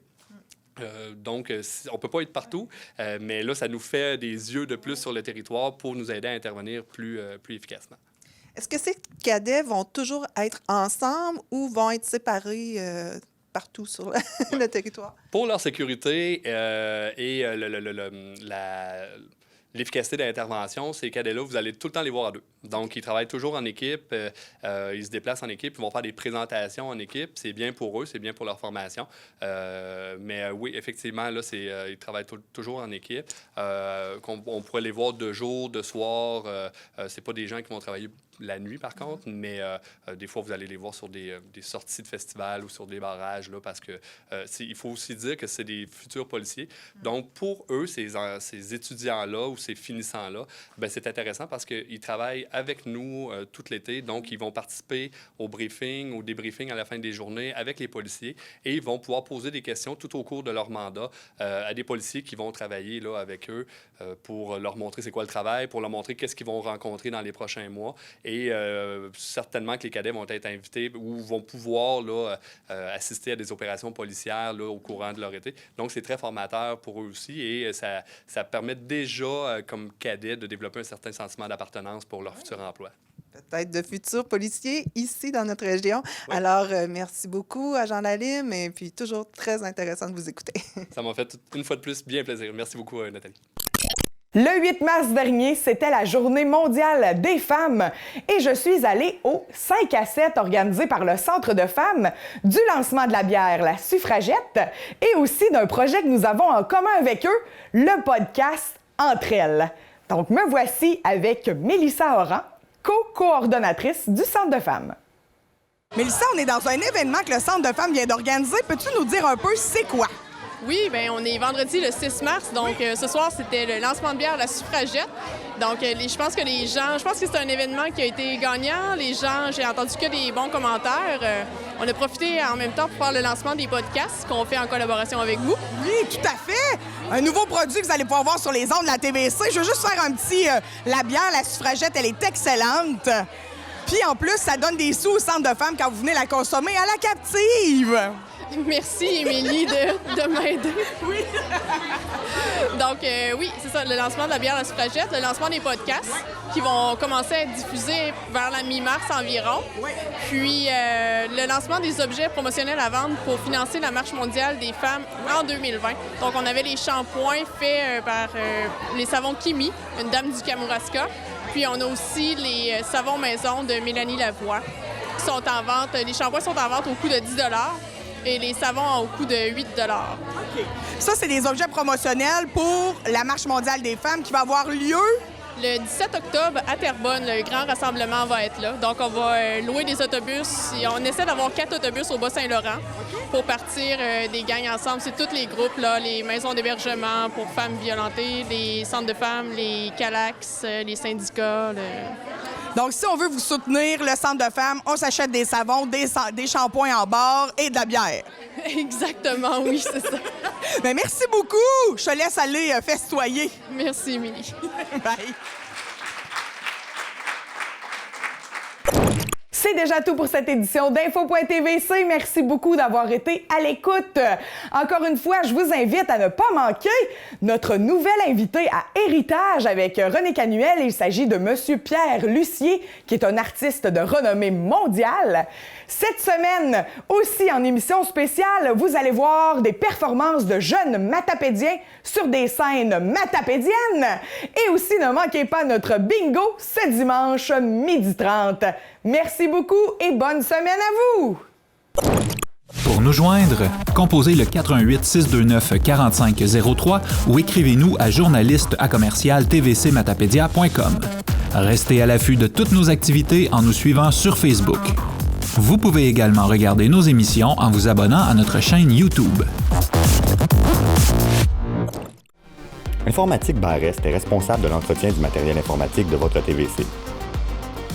Donc, on ne peut pas être partout, mais là, ça nous fait des yeux de plus sur le territoire pour nous aider à intervenir plus efficacement. Est-ce que ces cadets vont toujours être ensemble ou vont être séparés partout sur le territoire? Pour leur sécurité et l'efficacité de l'intervention, ces cadets-là, vous allez tout le temps les voir à deux. Donc, ils travaillent toujours en équipe, ils se déplacent en équipe, ils vont faire des présentations en équipe. C'est bien pour eux, c'est bien pour leur formation. Mais oui, effectivement, là, ils travaillent toujours en équipe. On pourrait les voir de jour, de soir. C'est pas des gens qui vont travailler la nuit, par contre, mais des fois, vous allez les voir sur des sorties de festivals ou sur des barrages, là, parce que il faut aussi dire que c'est des futurs policiers. Donc, pour eux, ces étudiants-là ou ces finissants-là, ben, c'est intéressant parce qu'ils travaillent avec nous tout l'été. Donc, ils vont participer au briefing, au débriefing à la fin des journées avec les policiers et ils vont pouvoir poser des questions tout au cours de leur mandat à des policiers qui vont travailler là, avec eux pour leur montrer c'est quoi le travail, pour leur montrer qu'est-ce qu'ils vont rencontrer dans les prochains mois. Et certainement que les cadets vont être invités ou vont pouvoir là, assister à des opérations policières là, au courant de leur été. Donc, c'est très formateur pour eux aussi et ça permet déjà, comme cadets, de développer un certain sentiment d'appartenance pour leur futur emploi. Peut-être de futurs policiers ici dans notre région. Oui. Alors, merci beaucoup à Jean Lalime et puis toujours très intéressant de vous écouter. Ça m'a fait une fois de plus bien plaisir. Merci beaucoup, Nathalie. Le 8 mars dernier, c'était la Journée mondiale des femmes et je suis allée au 5 à 7 organisé par le Centre de femmes du lancement de la bière La Suffragette et aussi d'un projet que nous avons en commun avec eux, le podcast Entre elles. Donc, me voici avec Mélissa Oran, co-coordonnatrice du Centre de femmes. Mélissa, on est dans un événement que le Centre de femmes vient d'organiser. Peux-tu nous dire un peu c'est quoi? Oui, bien, on est vendredi le 6 mars, donc ce soir, c'était le lancement de bière La Suffragette. Donc, je pense que c'est un événement qui a été gagnant. Les gens, j'ai entendu que des bons commentaires. On a profité en même temps pour faire le lancement des podcasts qu'on fait en collaboration avec vous. Oui, tout à fait! Un nouveau produit que vous allez pouvoir voir sur les ondes de la TVC. Je veux juste faire un petit... la bière La Suffragette, elle est excellente. Puis en plus, ça donne des sous au Centre de femmes quand vous venez la consommer à la captive. Merci, Émilie, de m'aider. Oui. Donc, oui, c'est ça, le lancement de la bière La Suffragette, le lancement des podcasts qui vont commencer à être diffusés vers la mi-mars environ. Oui. Puis, le lancement des objets promotionnels à vendre pour financer la Marche mondiale des femmes en 2020. Donc, on avait les shampoings faits par les savons Kimi, une dame du Kamouraska. Puis, on a aussi les savons maison de Mélanie Lavoie qui sont en vente. Les shampoings sont en vente au coût de 10 $ et les savons au coût de 8 $. OK. Ça, c'est des objets promotionnels pour la Marche mondiale des femmes qui va avoir lieu... Le 17 octobre, à Terrebonne, le grand rassemblement va être là. Donc, on va louer des autobus. Et on essaie d'avoir 4 autobus au Bas-Saint-Laurent pour partir des gangs ensemble. C'est tous les groupes, là, les maisons d'hébergement pour femmes violentées, les centres de femmes, les CALAX, les syndicats. Donc, si on veut vous soutenir, le Centre de femmes, on s'achète des savons, des shampoings en barre et de la bière. Exactement, oui, c'est ça. Mais merci beaucoup! Je te laisse aller festoyer. Merci, Émilie. Bye. C'est déjà tout pour cette édition d'Info.tvc. Merci beaucoup d'avoir été à l'écoute. Encore une fois, je vous invite à ne pas manquer notre nouvel invité à Héritage avec René Canuel. Il s'agit de Monsieur Pierre Lucier, qui est un artiste de renommée mondiale. Cette semaine, aussi en émission spéciale, vous allez voir des performances de jeunes matapédiens sur des scènes matapédiennes. Et aussi, ne manquez pas notre bingo ce dimanche 12h30. Merci beaucoup et bonne semaine à vous! Pour nous joindre, composez le 88 629 4503 ou écrivez-nous à journaliste@tvcmatapedia.com. Restez à l'affût de toutes nos activités en nous suivant sur Facebook. Vous pouvez également regarder nos émissions en vous abonnant à notre chaîne YouTube. Informatique Barrest est responsable de l'entretien du matériel informatique de votre TVC.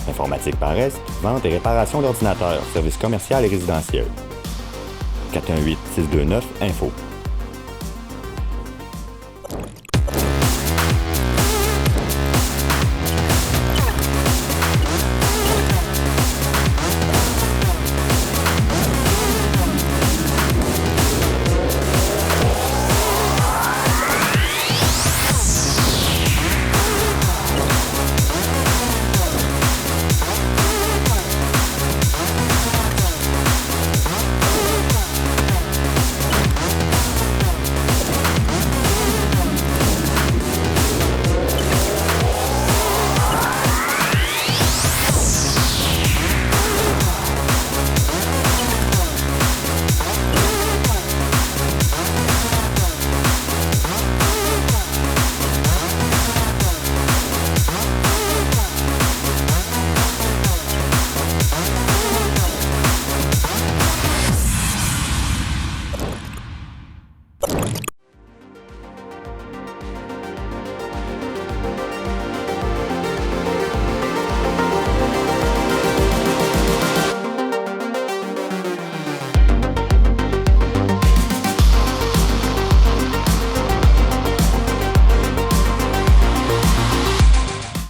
Informatique Barrest, vente et réparation d'ordinateurs, services commerciaux et résidentiels. 418-629-INFO.